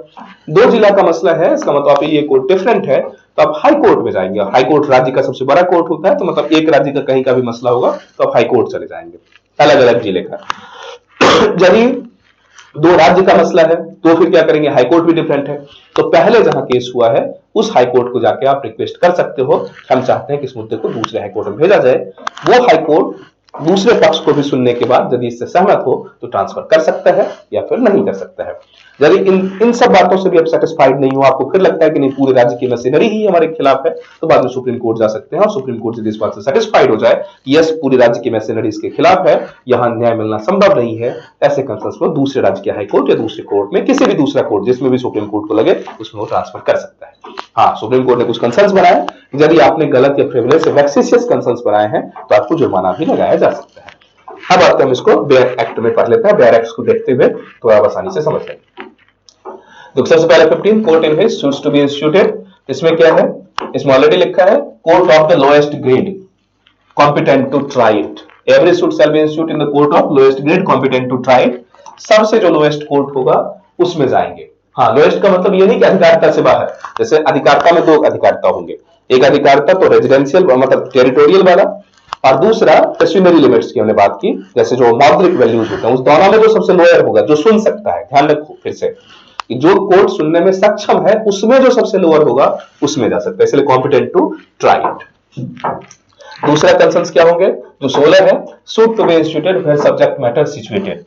दो जिला का मसला है, इसका मतलब अपीलीय कोर्ट डिफरेंट है, तो आप हाई कोर्ट में जाएंगे। हाई कोर्ट राज्य का सबसे बड़ा कोर्ट होता है, तो मतलब एक राज्य का कहीं का भी मसला होगा तो आप हाई कोर्ट चले जाएंगे, अलग अलग जिले का। यदि दो राज्य का मसला है तो फिर क्या करेंगे, हाईकोर्ट भी डिफरेंट है, तो पहले जहां केस हुआ है उस हाईकोर्ट को जाके आप रिक्वेस्ट कर सकते हो, हम चाहते हैं कि इस मुद्दे को दूसरे हाईकोर्ट में भेजा जाए। वो हाईकोर्ट दूसरे पक्ष को भी सुनने के बाद यदि इससे सहमत हो तो ट्रांसफर कर सकता है या फिर नहीं कर सकता है। यदि इन सब बातों से भी आप सेटिस्फाइड नहीं हो, आपको फिर लगता है कि नहीं पूरे राज्य की मशीनरी ही हमारे खिलाफ है, तो बाद में सुप्रीम कोर्ट जा सकते हैं। और सुप्रीम कोर्ट यदि इस बात से सेटिस्फाइड हो जाए कि यस पूरे राज्य की मशीनरी इसके खिलाफ है, यहां न्याय मिलना संभव नहीं है, ऐसे कंसर्न्स में दूसरे राज्य के हाईकोर्ट या दूसरे कोर्ट में, किसी भी दूसरा कोर्ट जिसमें भी सुप्रीम कोर्ट को लगे उसमें वो ट्रांसफर कर सकता है। हाँ, सुप्रीम कोर्ट ने कुछ कंसर्न्स बनाए, यदि आपने गलत या फ्रिवलेस या वेक्सिशियस कंसर्न्स बनाए हैं तो आपको जुर्माना भी लगाया जा सकता है। अब आते हम इसको बेयर एक्ट में पढ़ लेते हैं। बेयर एक्ट को देखते हुए थोड़ा आसानी से समझ लेंगे। तो सबसे पहले 15 court in which suits to be instituted, इसमें क्या है, इसमें ऑलरेडी लिखा है court of the lowest grade competent to try it, every suit shall be instituted in the court of lowest grade competent to try it, सबसे जो लोएस्ट कोर्ट होगा उसमें जाएंगे। हाँ, लोएस्ट का मतलब ये नहीं कि अधिकारिता से बाहर, जैसे अधिकारिता में दो अधिकारिता होंगे, एक अधिकारिता तो रेजिडेंशियल मतलब टेरिटोरियल वाला, और दूसरा पेक्यूनियरी लिमिट्स की हमने बात की, जैसे जो मौद्रिक वैल्यूज होते हैं, उस दोनों में जो सबसे लोअर होगा जो सुन सकता है, ध्यान रखो फिर से कि जो कोर्ट सुनने में सक्षम है उसमें जो सबसे लोअर होगा उसमें जा सकता है, इसलिए कॉम्पिटेंट टू ट्राई इट। दूसरा कंसर्न्स क्या होंगे, जो 16 है, suit to be instituted where subject matter situated,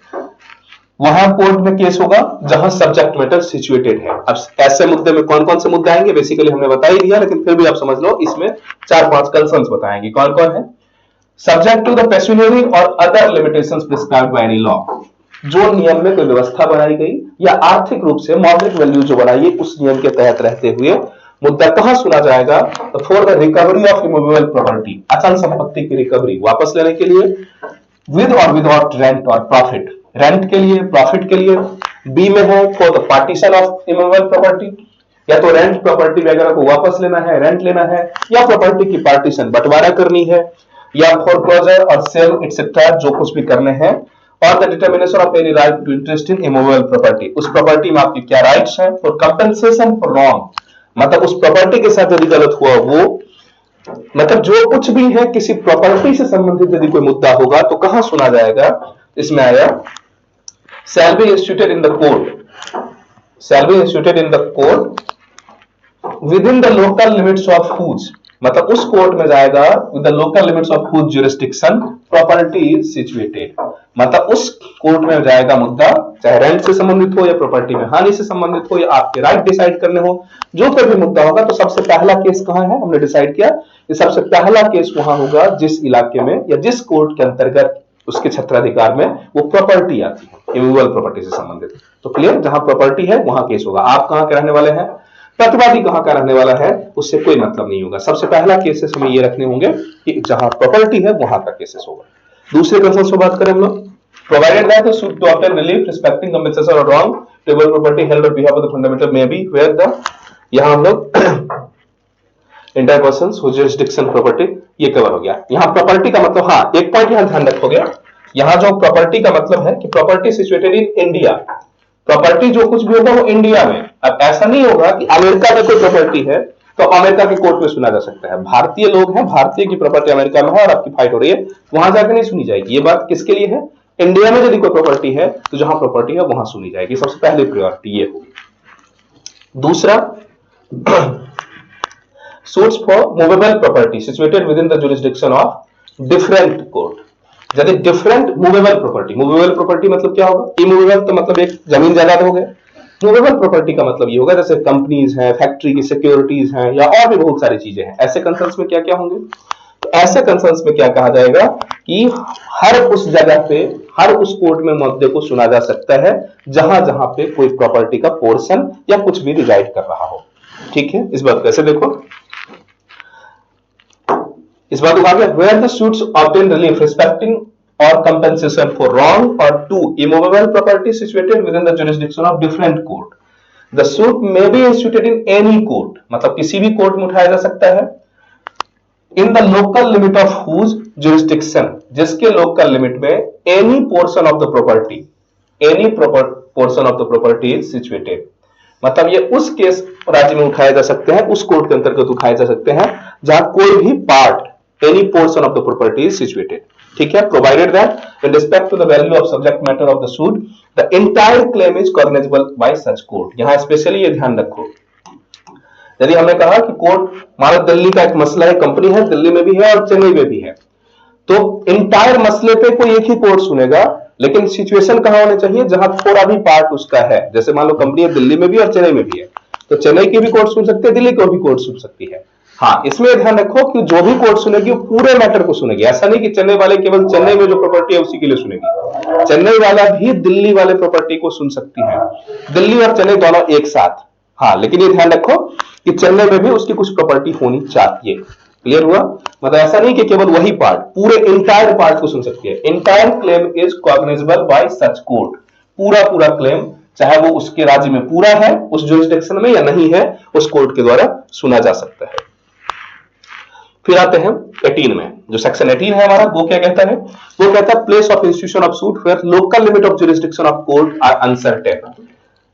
वहां कोर्ट में केस होगा जहां सब्जेक्ट मैटर सिचुएटेड है। अब ऐसे मुद्दे में कौन कौन से मुद्दे आएंगे बेसिकली हमने बता ही दिया, लेकिन फिर भी आप समझ लो, इसमें 4-5 कंसर्न्स बताएंगे। कौन कौन है, सब्जेक्ट टू द पेक्यूनियरी और other limitations prescribed by any law, जो नियम में कोई व्यवस्था बनाई गई या आर्थिक रूप से मौद्रिक वैल्यू जो बनाई है उस नियम के तहत रहते हुए मुद्दा कहां सुना जाएगा, तो for the recovery of immovable property, अचल संपत्ति की रिकवरी वापस लेने के लिए, विद और विदाउट रेंट और प्रॉफिट, रेंट के लिए प्रॉफिट के लिए, बी में है for the partition of immovable property, या तो रेंट प्रॉपर्टी वगैरह को वापस लेना है, रेंट लेना है, या प्रॉपर्टी की पार्टीशन बंटवारा करनी है, या फोरक्लोजर और सेल एक्सेट्रा जो कुछ भी करने हैं, और the determination of any right to interest in immovable property, उस प्रॉपर्टी में आपके क्या राइट्स हैं, फॉर कंपेंसेशन फॉर रॉन्ग, मतलब उस प्रॉपर्टी के साथ यदि गलत हुआ वो, मतलब जो कुछ भी है किसी प्रॉपर्टी से संबंधित यदि कोई मुद्दा होगा तो कहां सुना जाएगा, इसमें आया shall be instituted in the court, shall be instituted in the court within the local limits of whose, मतलब उस कोर्ट में जाएगा with the local limits of whose jurisdiction property is situated, मतलब उस कोर्ट में जाएगा मुद्दा चाहे रेंट से संबंधित हो या प्रॉपर्टी में हानि से संबंधित हो या आपके राइट डिसाइड करने हो, जो कोई भी मुद्दा होगा तो सबसे पहला केस कहां है, हमने डिसाइड किया कि सबसे पहला केस वहां होगा जिस इलाके में या जिस कोर्ट के अंतर्गत उसके छत्राधिकार में वो प्रॉपर्टी आती है इमूवेबल प्रॉपर्टी से संबंधित। तो क्लियर, जहां प्रॉपर्टी है वहां केस होगा। आप कहां के रहने वाले हैं, प्रतिवादी कहां का रहने वाला है, उससे कोई मतलब नहीं होगा। सबसे पहला केसेस हमें ये रखने होंगे कि जहां प्रॉपर्टी है वहां का केसेस होगा। दूसरे कंसर्न से बात करें हम लोग, provided that the suit to obtain relief respecting compensation or wrong table property held on behalf of the fundamental may be where the, यहां हम लोग entire persons whose jurisdiction property ये कवर हो गया। यहां प्रॉपर्टी का मतलब, हाँ एक पॉइंट यहां ध्यान रखोगे, यहां जो प्रॉपर्टी का मतलब है कि property situated in India, property जो कुछ भी होगा वो इंडिया में। अब ऐसा नहीं होगा कि अमेरिका में कोई प्रॉपर्टी है तो अमेरिका के कोर्ट में सुना जा सकता है, भारतीय लोग हैं, भारतीय की प्रॉपर्टी अमेरिका में है और आपकी फाइट हो रही है, वहां जाकर नहीं सुनी जाएगी। ये बात किसके लिए है, इंडिया में यदि कोई प्रॉपर्टी है तो जहां प्रॉपर्टी है वहां सुनी जाएगी, सबसे पहली प्रायोरिटी ये होगी। दूसरा, suits for movable property situated within the jurisdiction of different court, यदि different movable property, movable property मतलब क्या होगा, इमूवेबल तो मतलब एक जमीन जायदाद हो गया, मूवेबल प्रॉपर्टी का मतलब ये होगा जैसे कंपनीज हैं, फैक्ट्री की सिक्योरिटीज हैं या और भी बहुत सारी चीजें हैं। ऐसे कंसर्न्स में क्या क्या होंगे, तो ऐसे कंसर्न्स में क्या कहा जाएगा कि हर उस जगह पे, हर उस कोर्ट में मुद्दे को सुना जा सकता है जहां जहां पे कोई प्रॉपर्टी का पोर्शन या कुछ भी रिजाइड कर रहा हो। ठीक है, इस बात कैसे देखो, इस बात को आगे, where the suits obtain relief respecting or compensation for wrong or to immovable property situated within the jurisdiction of different court, the suit may be instituted in any court, मतलब किसी भी कोर्ट में उठाया जा सकता है, in the local limit of whose jurisdiction, जिसके लोकल लिमिट में any portion of the property, any portion of the property is situated, मतलब ये उस केस राज्य में उठाए जा सकते हैं, उस कोर्ट के अंतर्गत उठाए जा सकते हैं जहां कोई भी part, any portion of the property is situated. ठीक है, provided that in respect to the value of subject matter of the suit the entire claim is cognizable by such court. यहां स्पेशली ये ध्यान रखो, यदि हमने कहा कि कोर्ट, मानो दिल्ली का एक मसला है, कंपनी है, दिल्ली में भी है और चेन्नई में भी है, तो इंटायर मसले पे कोई एक ही कोर्ट सुनेगा, लेकिन सिचुएशन कहां होने चाहिए जहां थोड़ा भी पार्ट उसका है। जैसे मान लो कंपनी है दिल्ली में भी और चेन्नई में भी है, तो चेन्नई की भी कोर्ट सुन सकते हैं, दिल्ली को भी कोर्ट सुन सकती है। हाँ, इसमें ध्यान रखो कि जो भी कोर्ट सुनेगी वो पूरे मैटर को सुनेगी। ऐसा नहीं कि चेन्नई वाले केवल चेन्नई में जो प्रॉपर्टी है उसी के लिए सुनेगी, चेन्नई वाला भी दिल्ली वाले प्रॉपर्टी को सुन सकती है, दिल्ली और चेन्नई दोनों एक साथ। हाँ, लेकिन ये ध्यान रखो कि चेन्नई में भी उसकी कुछ प्रॉपर्टी होनी चाहिए। क्लियर हुआ, मतलब ऐसा नहीं कि केवल वही पार्ट, पूरे इंटायर पार्ट को सुन सकती है। Entire claim is cognizable by such court, पूरा पूरा क्लेम चाहे वो उसके राज्य में पूरा है, उस जुरिसडिक्शन में या नहीं है, उस कोर्ट के द्वारा सुना जा सकता है। फिर आते हैं 18 में, जो सेक्शन 18 है हमारा, वो क्या कहता है, वो कहता है place of institution of suit where local limit of jurisdiction of court are uncertain,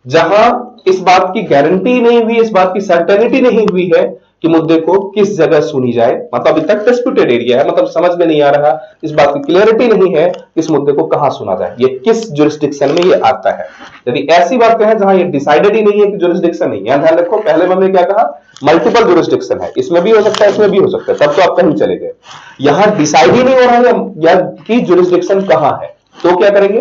जहां इस बात की गारंटी नहीं हुई, इस बात की सर्टेनिटी नहीं हुई है कि मुद्दे को किस जगह सुनी जाए, मतलब अभी तक डिस्प्यूटेड एरिया है, मतलब समझ में नहीं आ रहा, इस बात की क्लियरिटी नहीं है इस मुद्दे को कहां सुना जाए, ये किस जुरिसडिक्शन में ये आता है। यदि ऐसी बातें हैं जहां ये डिसाइडेड ही नहीं है कि जुरिसडिक्शन नहीं, यहां ध्यान रखो, पहले हमने क्या कहा, मल्टीपल जुरिसडिक्शन है, इसमें भी हो सकता है, इसमें भी हो सकता है, तब तो आप कहीं चले गए। यहां डिसाइड ही नहीं हो रहा है या कि जुरिसडिक्शन कहां है, तो क्या करेंगे,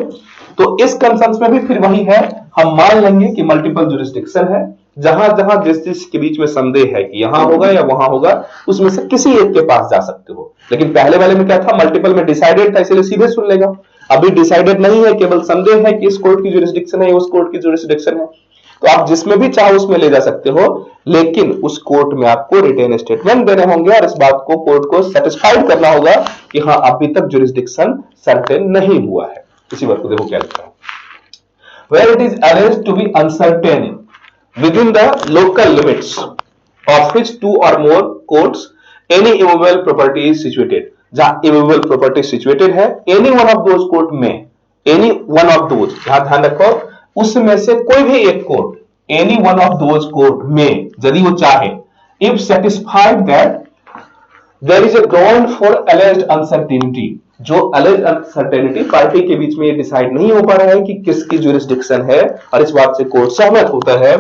तो इस कंसर्न में भी फिर वही है, हम मान लेंगे कि मल्टीपल जुरिसडिक्शन है, जहां जहां जिस के बीच में संदेह है कि यहां होगा या वहां होगा, उसमें से किसी एक के पास जा सकते हो। लेकिन पहले वाले में क्या था, मल्टीपल में डिसाइडेड था, इसलिए सीधे सुन लेगा। अभी डिसाइडेड नहीं है, केवल संदेह है कि इस कोर्ट की जुरिसडिक्शन है, उस कोर्ट की जुरिसडिक्शन है, तो आप जिसमें भी चाहो उसमें ले जा सकते हो, लेकिन उस कोर्ट में आपको रिटेन स्टेटमेंट देने होंगे और इस बात को कोर्ट को सेटिस्फाइड करना होगा कि हाँ अभी तक जुरिसडिक्शन सर्टेन नहीं हुआ है। इसी बात को देखो क्या लिखा है, where it is alleged to be uncertain within the local limits of which two or more courts any immovable property is situated. जहां immovable property situated है, any one of those court में, any one of those, यहां ध्यान रखो, उसमें से कोई भी एक court, any one of those court में, यदि वो चाहे, if satisfied that there is a ground for alleged uncertainty, जो alleged uncertainty पार्टी के बीच में ये डिसाइड नहीं हो पा रहा है कि किसकी जुरिस्डिक्शन है, और इस बात से कोर्ट सहमत होता है,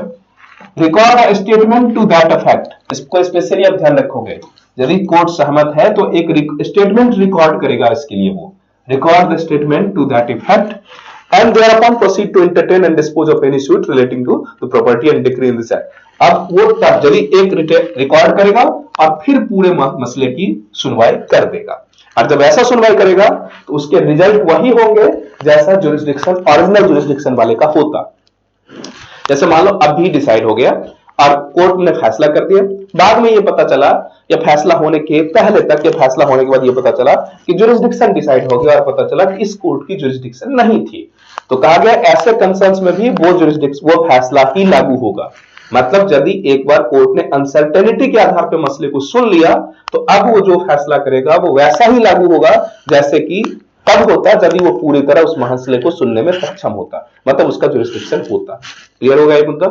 record a statement to that effect. इसको स्पेशली आप ध्यान रखोगे, यदि कोर्ट सहमत है तो एक स्टेटमेंट रिकॉर्ड करेगा इसके लिए, वो record the statement to that effect and thereupon proceed to entertain and dispose of any suit relating to the property and decree in this act। अब वो तब यदि एक रिकॉर्ड करेगा और फिर पूरे मसले की सुनवाई कर देगा, और जब ऐसा सुनवाई करेगा तो उसके रिजल्ट वही होंगे जैसा जुरिस्डिक्शन ओरिजिनल जुरिस्डिक्शन वाले का होता। जैसे मान लो अभी डिसाइड हो गया और कोर्ट ने फैसला कर दिया, बाद में ये पता चला या फैसला होने के पहले तक या फैसला होने के बाद ये पता चला कि जुरिस्डिक्शन डिसाइड हो गया और पता चला कि इस कोर्ट की जुरिस्डिक्शन नहीं थी, तो कहा गया ऐसे कंसर्न्स में भी वो फैसला ही लागू होगा। मतलब यदि एक बार कोर्ट ने अनसर्टेनिटी के आधार पर मसले को सुन लिया तो अब वो जो फैसला करेगा वो वैसा ही लागू होगा जैसे कि तब होता यदि वो पूरी तरह उस मसले को सुनने में सक्षम होता, मतलब उसका जुरिस्डिक्शन होता। क्लियर होगा ये मुद्दा?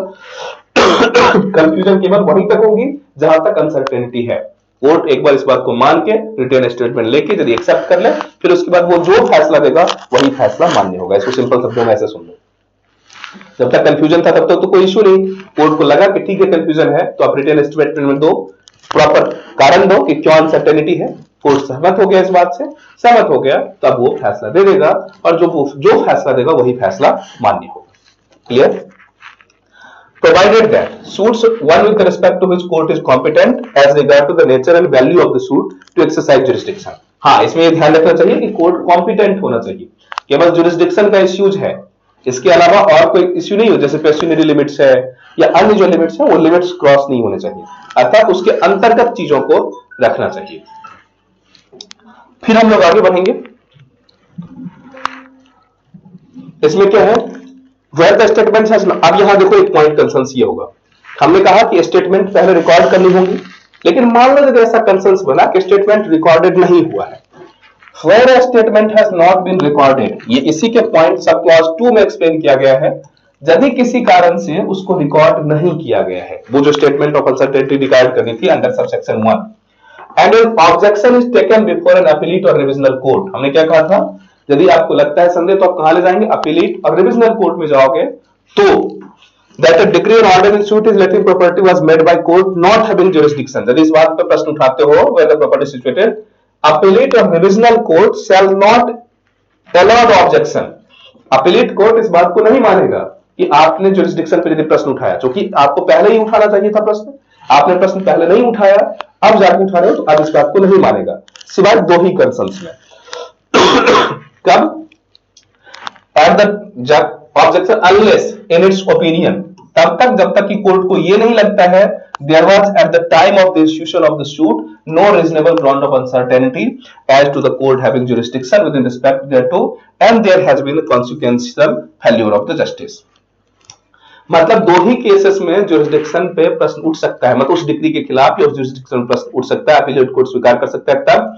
कंफ्यूजन केवल वहीं तक होगी जहां तक अनसर्टेनिटी है। कोर्ट एक बार इस बात को मान के रिटर्न स्टेटमेंट लेके यदि एक्सेप्ट कर ले, फिर उसके बाद वो जो फैसला देगा वही फैसला मान्य होगा। इसको सिंपल शब्दों में ऐसे सुन लो, जब तक कंफ्यूजन था तब तक तो कोई इश्यू नहीं, कोर्ट को लगा कि ठीक है कंफ्यूजन है तो आप रिटर्न स्टेटमेंट दो, प्रॉपर कारण दो कि क्यों अनसर्टेनिटी है, कोर्ट सहमत हो गया, इस बात से सहमत हो गया, तब वो फैसला दे देगा और जो फैसला देगा वही फैसला मान्य होगा। Clear? Provided that suits one with respect to which court is competent as regard to the nature and value of the suit to exercise jurisdiction। हाँ, इसमें ये ध्यान रखना चाहिए कि कोर्ट कॉम्पिटेंट होना चाहिए, केवल जुरिस्डिक्शन का इश्यूज है, इसके अलावा और कोई इश्यू नहीं हो, जैसे पेशनरी लिमिट्स है या अन्य जो लिमिट्स है वो लिमिट्स क्रॉस नहीं होने चाहिए, अर्थात उसके अंतर्गत चीजों को रखना चाहिए। फिर हम लोग आगे बढ़ेंगे, इसमें क्या है, where the statement has, अब यहां देखो एक पॉइंट कंसर्न ये होगा, हमने कहा कि स्टेटमेंट पहले रिकॉर्ड करनी होगी, लेकिन मान लो अगर ऐसा कंसर्न बना कि स्टेटमेंट रिकॉर्डेड नहीं हुआ है, where a statement has not been recorded, ये इसी के पॉइंट सब क्लॉज 2 में एक्सप्लेन किया गया है, यदि किसी कारण से उसको रिकॉर्ड नहीं किया गया है, वो जो स्टेटमेंट ऑफ अनसर्टेनिटी रिकॉर्ड करनी थी under subsection 1, and N objection is taken before N appellate और रिविजनल कोर्ट। हमने क्या कहा था, यदि आपको लगता है संदेह तो आप कहां ले जाएंगे, अपीलेट और रिविजनल कोर्ट में जाओगे, तो that a decree and order in suit is letting property was made by court not having jurisdiction, यदि इस बात पर प्रश्न उठाते हो where the property is situated, appellate or revisional court shall not allow the objection। appellate court इस बात को नहीं मानेगा कि आपने jurisdiction पर यदि प्रश्न उठाया, क्योंकि आपको पहले ही उठाना चाहिए था प्रश्न, आपने प्रश्न पहले नहीं उठाया, अब जाके उठा रहे हो, तो अब इस बात को नहीं मानेगा, सिवाय दो ही कंसर्न्स में। कब? At the objection unless in its opinion, तब तक जब तक कि कोर्ट को यह नहीं लगता है there was at the time of the इश्यूशन of the suit no reasonable ground of uncertainty as to the court having jurisdiction within respect thereto and there has been a consequential failure of the justice. मतलब दो ही केसेस में जुरिस्डिक्शन पे प्रश्न उठ सकता है, मतलब उस डिग्री के खिलाफ या उस जुरिस्डिक्शन में प्रश्न उठ सकता है, अपीलेट कोर्ट स्वीकार कर सकता है तब,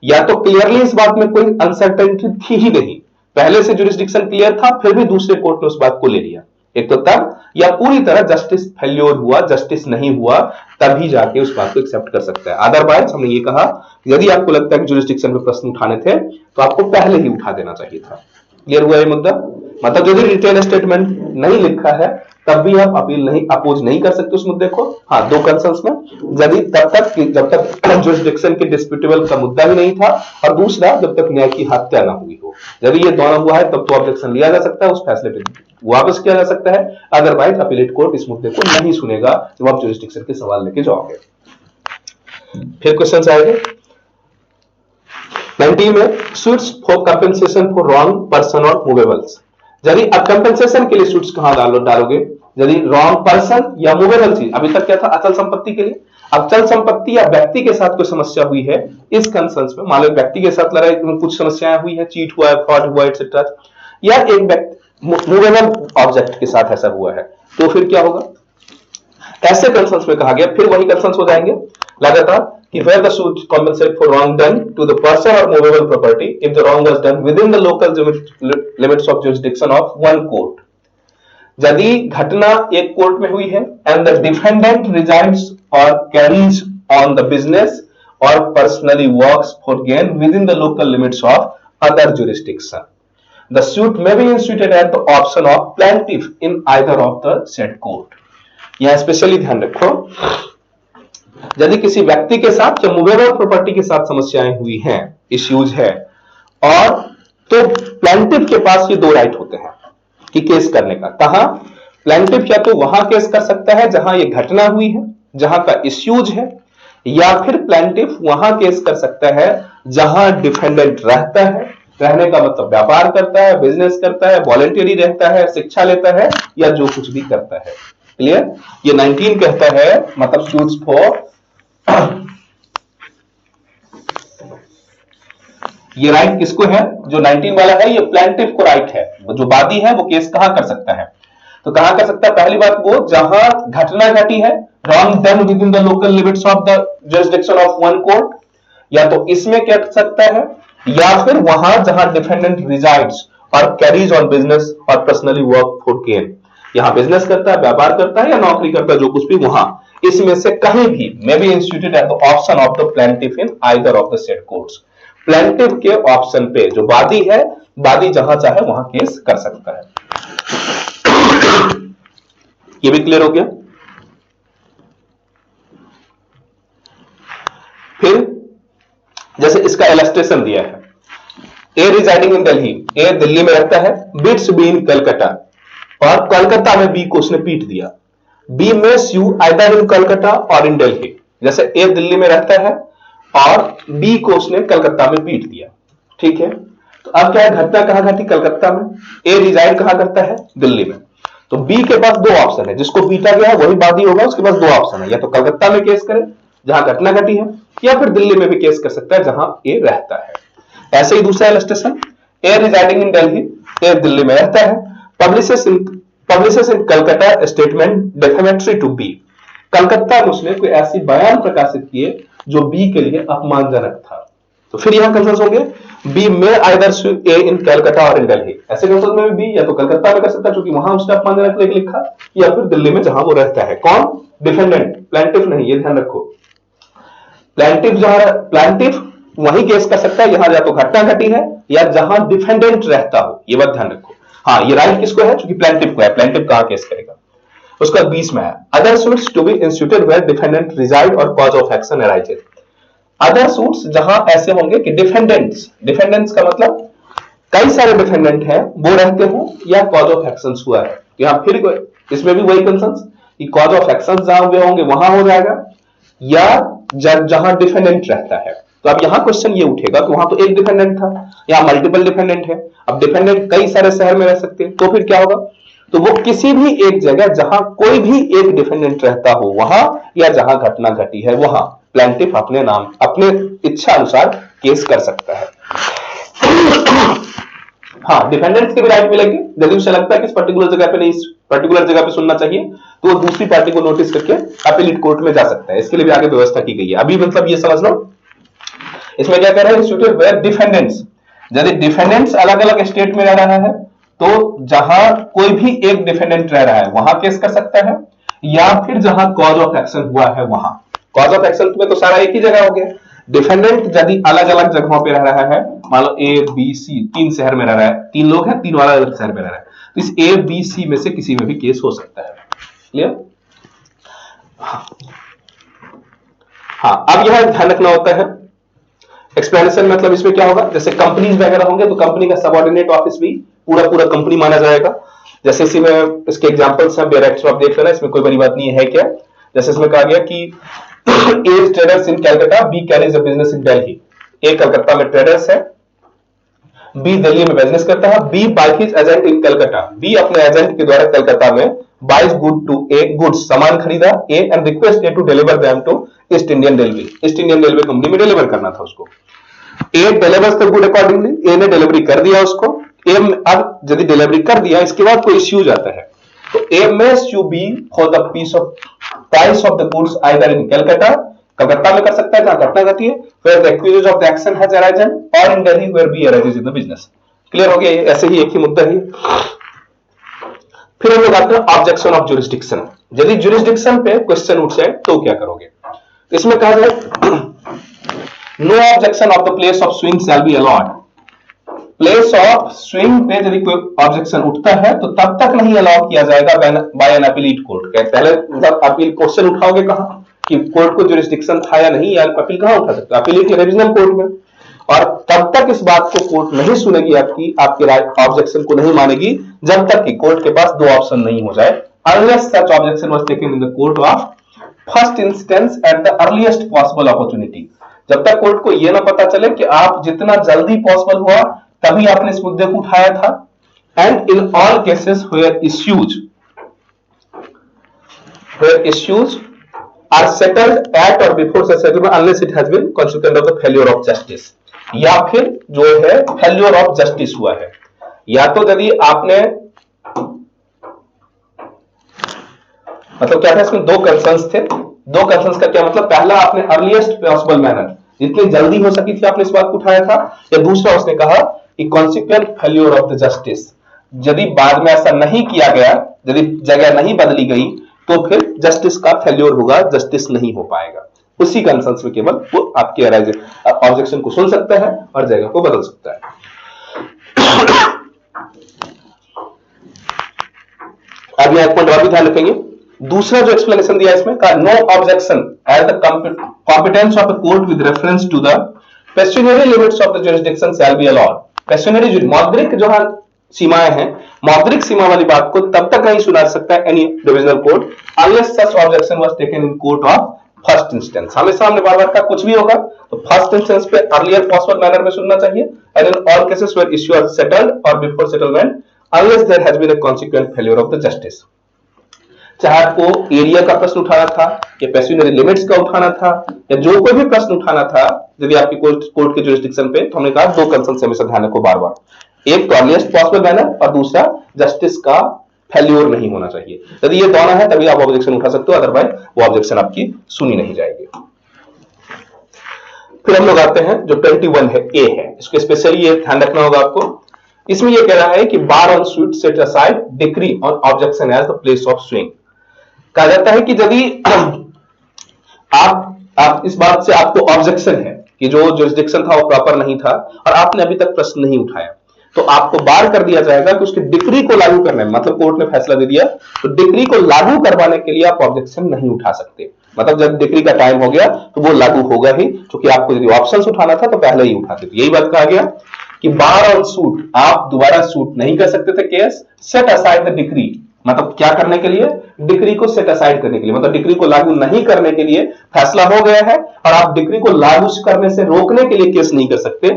या तो क्लियरली इस बात में कोई अनसर्टेनिटी थी ही नहीं, पहले से जुरिस्डिक्शन क्लियर था फिर भी दूसरे कोर्ट ने उस बात को ले लिया, एक तो तब, या पूरी तरह जस्टिस फेल्योर हुआ, जस्टिस नहीं हुआ, तभी जाके उस बात को एक्सेप्ट कर सकता है। अदरवाइज हमने ये कहा यदि आपको लगता है कि जुरिस्डिक्शन में प्रश्न उठाने थे तो आपको पहले ही उठा देना चाहिए था। क्लियर हुआ ये मुद्दा? मतलब यदि रिटेन स्टेटमेंट नहीं लिखा है तब भी आप अपील नहीं, अपोज नहीं कर सकते उस मुद्दे को। हाँ, दो कंसर्न्स में, यदि तब तक जब तक जुरिस्डिक्शन के डिस्प्यूटेबल का मुद्दा ही नहीं था, और दूसरा जब तक न्याय की हत्या ना हुई हो, यदि ये दोनों हुआ है तब तो ऑब्जेक्शन लिया जा सकता है, उस फैसले पे वापस किया जा सकता है, अदरवाइज अपीलेट कोर्ट इस मुद्दे को नहीं सुनेगा जब आप जुरिस्डिक्शन के सवाल लेके जाओगे। फिर क्वेश्चन आएंगे 90 में, suits for compensation for wrong person और मूवेबल्स। यदि अब कंपेंसेशन के लिए सूट्स कहां डालोगे, यदि रॉन्ग पर्सन या मूवेबल चीज, अभी तक क्या था अचल संपत्ति के लिए, अब चल संपत्ति या व्यक्ति के साथ कोई समस्या हुई है, इस कंसर्न्स में मान लो व्यक्ति के साथ लड़ाई, कुछ समस्याएं हुई है, चीट हुआ है, फ्रॉड हुआ है, एटसेट्रा, या एक व्यक्ति मूवेबल ऑब्जेक्ट के साथ ऐसा हुआ है, तो फिर क्या होगा? ऐसे कंसर्न्स में कहा गया, फिर वही कंसर्न्स हो जाएंगे लगातार कि where the suit compensate for wrong done to the person or movable property if the wrong was done within the local limits of jurisdiction of one court. यदि घटना एक कोर्ट में हुई है and the defendant resides or carries on the business or personally works for gain within the local limits of other jurisdiction, the suit may be instituted at the option of plaintiff in either of the said court. यहां स्पेशली ध्यान रखो, यदि किसी व्यक्ति के साथ या मूवेबल प्रॉपर्टी के साथ समस्याएं हुई हैं, इश्यूज है, और तो प्लेंटिफ के पास ये दो राइट होते हैं कि केस करने का। कहां? प्लेंटिफ या तो वहां केस कर सकता है जहां ये घटना हुई है, जहां का इश्यूज है, या फिर प्लेंटिफ वहां केस कर सकता है जहां डिफेंडेंट रहता है। रहने का मतलब व्यापार करता है, बिजनेस करता है, वॉलंटियरी रहता है, शिक्षा लेता है, या जो कुछ भी करता है। क्लियर? ये 19 कहता है, मतलब सूट्स फॉर ये राइट किसको है? जो 19 वाला है, ये प्लेंटिफ को राइट है। जो वादी है वो केस कहां कर सकता है? तो कहां कर सकता है? पहली बात वो जहां घटना घटी है, wrong done with in the local limits of the jurisdiction of one court, या तो इसमें कर सकता है, या फिर वहां जहां डिफेंडेंट रिजाइड्स और कैरीज ऑन बिजनेस और पर्सनली वर्क फॉर गेन, यहां बिजनेस करता है, व्यापार करता है या नौकरी करता है, जो कुछ भी, वहां इसमें से कहीं भी मे be instituted at the option of the plaintiff in either of the said courts. Plaintiff के ऑप्शन पे जो वादी है, वादी जहां चाहे वहां केस कर सकता है। ये भी क्लियर हो गया? फिर जैसे इसका इलस्ट्रेशन दिया है, ए residing in Delhi, A Delhi में रहता है, बिट्स बी इन कलकत्ता, और कलकत्ता में बी को उसने पीट दिया। बी में सू आइदर इन कलकत्ता और इन दिल्ली। जैसे ए दिल्ली में रहता है और बी को उसने कलकत्ता में पीट दिया, ठीक है? तो अब क्या है, घटना कहां घटी? कलकत्ता में। ए रिजाइड कहां करता है? दिल्ली में। तो बी के पास दो ऑप्शन है, जिसको पीटा गया वही वादी होगा, उसके पास दो ऑप्शन है, या तो कलकत्ता में केस करे जहां घटना घटी है, या फिर दिल्ली में भी केस कर सकता है जहां ए रहता है। ऐसे ही दूसरा illustration, A residing in Delhi, A Delhi में रहता है, publishes in Calcutta statement defamatory to B. Calcutta में उसने कोई ऐसी बयान प्रकाशित किए जो बी के लिए अपमानजनक था। तो फिर यहां कंसर्न होंगे, बी में आइदर सू ए इन कलकत्ता और इन दिल्ली। ऐसे कंसर्न में बी या तो कलकत्ता में कर सकता है क्योंकि वहां उसने अपमानजनक लेख लिखा, या फिर दिल्ली में जहां वो रहता है। कौन? डिफेंडेंट, प्लेंटिफ नहीं, ये ध्यान रखो। प्लेंटिफ वही केस कर सकता है जहां या तो घटना घटी है या जहां डिफेंडेंट रहता हो, ये बात ध्यान रखो। हाँ, ये राइट किसको है? क्योंकि प्लेंटिफ को है। प्लेंटिफ कहां केस करेगा? उसका 20 में है, other suits to be instituted where defendant reside और cause of action arises. Other suits जहां ऐसे होंगे कि डिफेंडेंट्स का मतलब कई सारे डिफेंडेंट हैं, वो रहते हो, या कॉज ऑफ एक्शन हुआ है। यहां फिर इसमें भी वही कंसर्न कि कॉज ऑफ एक्शन जहां हुए होंगे वहां हो जाएगा, या जहां डिफेंडेंट रहता है। तो अब यहां क्वेश्चन ये उठेगा कि वहां तो एक डिफेंडेंट था, यहां मल्टीपल डिफेंडेंट है। अब डिफेंडेंट कई सारे शहर में रह सकते हैं, तो फिर क्या होगा? तो वो किसी भी एक जगह जहां कोई भी एक डिफेंडेंट रहता हो वहां, या जहां घटना घटी है वहां, प्लेंटिफ अपने नाम, अपने इच्छा अनुसार केस कर सकता है। हाँ, डिफेंडेंट्स के भी राइट मिलेंगे। यदि उसे लगता है कि इस पर्टिकुलर जगह पे नहीं, इस पर्टिकुलर जगह पे सुनना चाहिए, तो वो दूसरी पार्टी को नोटिस करके अपीलेट कोर्ट में जा सकता है। इसके लिए भी आगे व्यवस्था की गई है। अभी मतलब ये समझ लो, इसमें क्या कह रहा है, इंस्टीट्यूट वेयर डिफेंडेंट्स, यदि डिफेंडेंट्स अलग अलग स्टेट में रह रहा है, तो जहां कोई भी एक डिफेंडेंट रह रहा है वहां केस कर सकता है, या फिर जहां कॉज ऑफ एक्शन हुआ है वहां। कॉज ऑफ एक्शन में तो सारा एक ही जगह हो गया। डिफेंडेंट यदि अलग अलग जगहों पे रह रहा है, मान लो ए बी सी, 3 शहर में रह रहा है, 3 लोग हैं, 3 अलग अलग शहर में रह रहा है, तो इस ए बी सी में से किसी में भी केस हो सकता है। क्लियर? हाँ, अब यह ध्यान रखना होता है, एक्सप्लेनेशन मतलब इसमें क्या होगा, जैसे कंपनीज वगैरह होंगे तो कंपनी का सबऑर्डिनेट ऑफिस भी पूरा पूरा कंपनी माना जाएगा। जैसे इसी में इसके एग्जांपल्स हैं, डायरेक्टर आप देख लेना, इसमें कोई बड़ी बात नहीं है क्या। जैसे इसमें कहा गया कि A traders in Calcutta, B carries a business in Delhi. A Calcutta में ट्रेडर्स है, बी दिल्ली में बिजनेस करता है। B by his agent in Calcutta, B अपने एजेंट के द्वारा कलकत्ता में buys good to A, goods सामान खरीदा A, and request A to deliver them to East Indian Railway, East Indian Railway company में डिलीवर करना था उसको। A delivers the good accordingly, ए ने डिलीवरी कर दिया उसको, अब यदि डिलीवरी कर दिया इसके बाद कोई इश्यू जाता है तो MSUB for the piece of price of the goods either in Calcutta, Calcutta में कर सकता है जहां घटना घटी है, where the accusation of the action has arisen, or in Delhi where B arises in the business। Clear हो गया? ऐसे ही एक ही मुद्दा है। फिर हम लोग आते हैं ऑब्जेक्शन ऑफ ज्यूरिसडिक्शन। यदि ज्यूरिसडिक्शन पे क्वेश्चन उठ जाए तो क्या करोगे? इसमें कहा जाए no objection of the place of suing shall be allowed. Place of suing पे यदि कोई ऑब्जेक्शन उठता है तो तब तक नहीं अलाउ किया जाएगा बाय एन अपीलेट कोर्ट। पहले मतलब अपील क्वेश्चन उठाओगे कहां कि कोर्ट को ज्यूरिसडिक्शन था या नहीं, या अपील कहां उठा सकते? अपीलेट रिवीजनल कोर्ट में। और तब तक इस बात को कोर्ट नहीं सुनेगी, आपकी ऑब्जेक्शन को नहीं मानेगी जब तक कि कोर्ट के पास दो ऑप्शन नहीं हो जाए, unless such objection was taken in the court of first instance at the earliest possible opportunity। जब तक कोर्ट को यह ना पता चले कि आप जितना जल्दी पॉसिबल हुआ तभी आपने इस मुद्दे को उठाया था। And in all cases where issues are settled at or before such settlement unless it has been consequent of the failure of justice, या फिर जो है फेल्योर ऑफ जस्टिस हुआ है। या तो यदि आपने मतलब क्या था इसमें दो कंसर्न्स थे। दो कंसर्न्स का क्या मतलब? पहला आपने अर्लीस्ट पॉसिबल मैनर जितनी जल्दी हो सकी थी आपने इस बात को उठाया था, या दूसरा उसने कहा कि consequent failure of the justice. यदि बाद में ऐसा नहीं किया गया, यदि जगह नहीं बदली गई तो फिर जस्टिस का फेल्योर होगा, जस्टिस नहीं हो पाएगा। उसी कंसर्न्स में केवल वो आपके ऑब्जेक्शन को सुन सकता है और जगह को बदल सकता है। अब यहां एक पॉइंट और भी ध्यान रखेंगे। दूसरा जो एक्सप्लेनेशन दिया इसमें का no objection as the competence of the court with reference to the pecuniary limits of the jurisdiction shall be allowed. Pecuniary मौद्रिक जो सीमाएं हैं, मौद्रिक सीमा वाली बात को तब तक नहीं सुना सकता है any divisional court unless such objection was taken in court of first instance. हमेशा हमने बार बार कहा कुछ भी होगा तो फर्स्ट इंस्टेंस पे अर्लियर पॉसिबल मैनर में सुनना चाहिए। And in all cases where issue are settled or before settlement unless there has been a consequent failure of the justice. चाहे आपको एरिया का प्रश्न उठाना था या पेक्यूनियरी लिमिट्स का उठाना था या जो कोई भी प्रश्न उठाना था यदि आपकी कोर्ट के ज्यूरिसडिक्शन पे, तो हमने कहा दो कंसर्न से हमेशा ध्यान रखो बार बार, एक तो अर्लीस्ट पॉसिबल मैनर और दूसरा जस्टिस का फेल्योर नहीं होना चाहिए। यदि ये दोनों है तभी आप ऑब्जेक्शन उठा सकते हो, अदरवाइज वो ऑब्जेक्शन आपकी सुनी नहीं जाएगी। फिर हम लोग आते हैं जो 21 है, ए है, इसको स्पेशली ये ध्यान रखना होगा आपको। इसमें यह कह रहा है कि bar on suit set aside decree on objection as the place of suing. कहा जाता है कि यदि आप इस बात से आपको ऑब्जेक्शन है कि जो ज्यूरिसडिक्शन था वो प्रॉपर नहीं था और आपने अभी तक प्रश्न नहीं उठाया, तो आपको बार कर दिया जाएगा कि उसकी डिक्री को लागू करने में, मतलब कोर्ट ने फैसला दे दिया तो डिक्री को लागू करवाने के लिए आप ऑब्जेक्शन नहीं उठा सकते। मतलब जब डिक्री का टाइम हो गया तो वो लागू होगा ही, क्योंकि आपको यदि ऑप्शंस उठाना था तो पहले ही उठाते थे। यही बात कहा गया कि बार ऑन सूट, आप दोबारा सूट नहीं कर सकते थे case, set aside the decree, मतलब क्या करने के लिए? डिक्री को सेट असाइड करने के लिए, मतलब डिक्री को लागू नहीं करने के लिए फैसला हो गया है और आप डिक्री को लागू करने से रोकने के लिए केस नहीं कर सकते।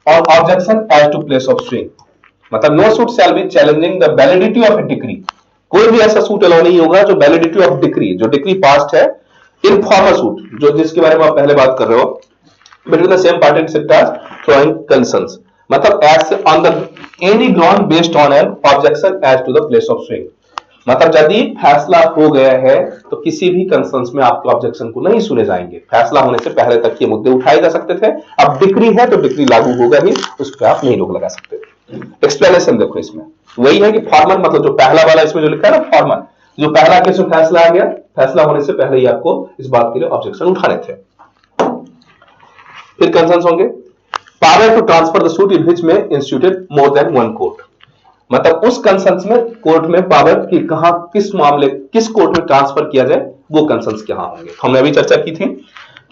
और objection as to place of suing, मतलब no suit shall be challenging the validity of a decree. कोई भी ऐसा सूट अलाउ नहीं होगा जो वैलिडिटी ऑफ डिक्री, जो डिक्री पास्ट है, इन फॉर्मल सूट, जो जिसके बारे में आप पहले बात कर रहे हो, between the same party sectors throwing concerns, मतलब as on the any ground based on an objection as to the place of suing. मतलब यदि फैसला हो गया है तो किसी भी कंसर्न्स में आपके ऑब्जेक्शन को नहीं सुने जाएंगे। फैसला होने से पहले तक ये मुद्दे उठाए जा सकते थे, अब डिक्री है तो डिक्री लागू होगा ही, उस पर आप नहीं रोक लगा सकते। एक्सप्लेनेशन देखो इसमें वही है कि फॉर्मल, मतलब जो पहला वाला इसमें जो लिखा है ना फॉर्मल, जो पहला केस में फैसला आ गया, फैसला होने से पहले ही आपको इस बात के लिए ऑब्जेक्शन उठाने थे। फिर कंसर्न्स होंगे power to transfer the suit in which में instituted more than one court, मतलब उस कंसर्न्स में कोर्ट में पावर की कहां, किस मामले, किस कोर्ट में ट्रांसफर किया जाए, वो कंसर्न्स कहां होंगे। हमने अभी चर्चा की थी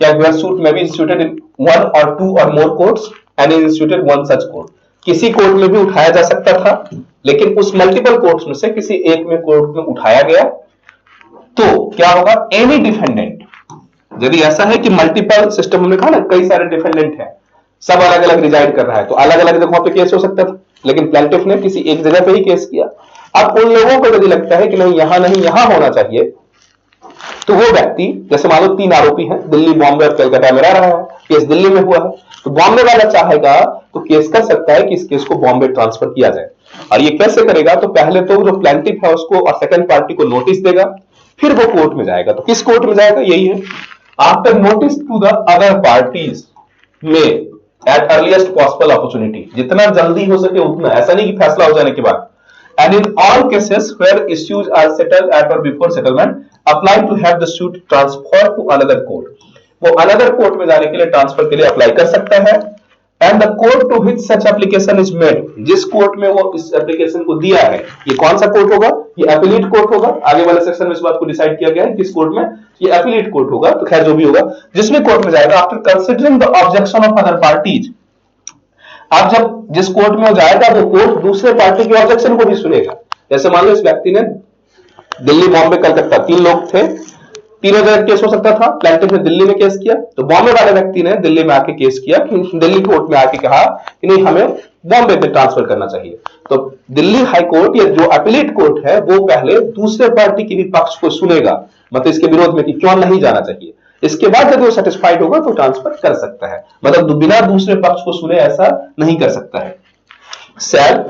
क्या सूट में भी instituted in one or two or more courts and instituted one such court. किसी कोर्ट में भी उठाया जा सकता था, लेकिन उस मल्टीपल कोर्ट्स में से किसी एक में कोर्ट में उठाया गया तो क्या होगा? एनी डिफेंडेंट, यदि ऐसा है कि मल्टीपल सिस्टम, हमने कहा ना कई सारे डिफेंडेंट हैं, सब अलग अलग रिजाइड कर रहा है, तो अलग अलग जगहों पे केस हो सकता था, लेकिन प्लेंटिफ ने किसी एक जगह पे ही केस किया। अब उन लोगों को यदि लगता है कि नहीं यहां होना चाहिए, तो वो व्यक्ति, जैसे मान लो 3 आरोपी हैं, दिल्ली, बॉम्बे और कलकत्ता में रह रहा है, केस दिल्ली में हुआ है, तो बॉम्बे वाला चाहेगा तो केस कर सकता है कि इस केस को बॉम्बे ट्रांसफर किया जाए। और ये कैसे करेगा, तो पहले तो जो प्लेंटिफ है उसको और सेकंड पार्टी को नोटिस देगा, फिर वो कोर्ट में जाएगा। तो किस कोर्ट में जाएगा, यही है, after notice to the other parties में एट अर्लीस्ट पॉसिबल अपॉर्चुनिटी, जितना जल्दी हो सके उतना, ऐसा नहीं कि फैसला हो जाने के बाद। And in all cases where issues are settled at or before settlement apply to have the suit transfer to another court, वो अनदर कोर्ट में जाने के लिए, ट्रांसफर के लिए अप्लाई कर सकता है। And the court to which such application is made, जिस कोर्ट में वो इस एप्लीकेशन को दिया है, ये कौन सा कोर्ट होगा, ये एपिलेट कोर्ट होगा। आगे वाले सेक्शन में इस बात को डिसाइड किया गया है किस कोर्ट में, ये एपिलेट कोर्ट होगा। तो खैर जो भी होगा, जिसमें कोर्ट में जाएगा, after considering the objection of other parties, अब जब जिस कोर्ट में हो जाएगा वो कोर्ट दूसरे पार्टी के ऑब्जेक्शन को भी सुनेगा। जैसे मान लो इस व्यक्ति ने दिल्ली, बॉम्बे, कलकत्ता, 3 लोग थे, तीनों जगह केस हो सकता था। प्लेंटिफ ने दिल्ली में केस किया, तो बॉम्बे वाले व्यक्ति ने दिल्ली में आके केस किया, दिल्ली कोर्ट में आके कहा कि नहीं, हमें बॉम्बे में ट्रांसफर करना चाहिए। तो दिल्ली हाई कोर्ट या जो अपीलेट कोर्ट है वो पहले दूसरे पार्टी के भी पक्ष को सुनेगा, मतलब इसके विरोध में कि क्यों नहीं जाना चाहिए। इसके बाद यदि वो सेटिस्फाइड होगा तो ट्रांसफर कर सकता है, मतलब बिना दूसरे पक्ष को सुने ऐसा नहीं कर सकता है। Shall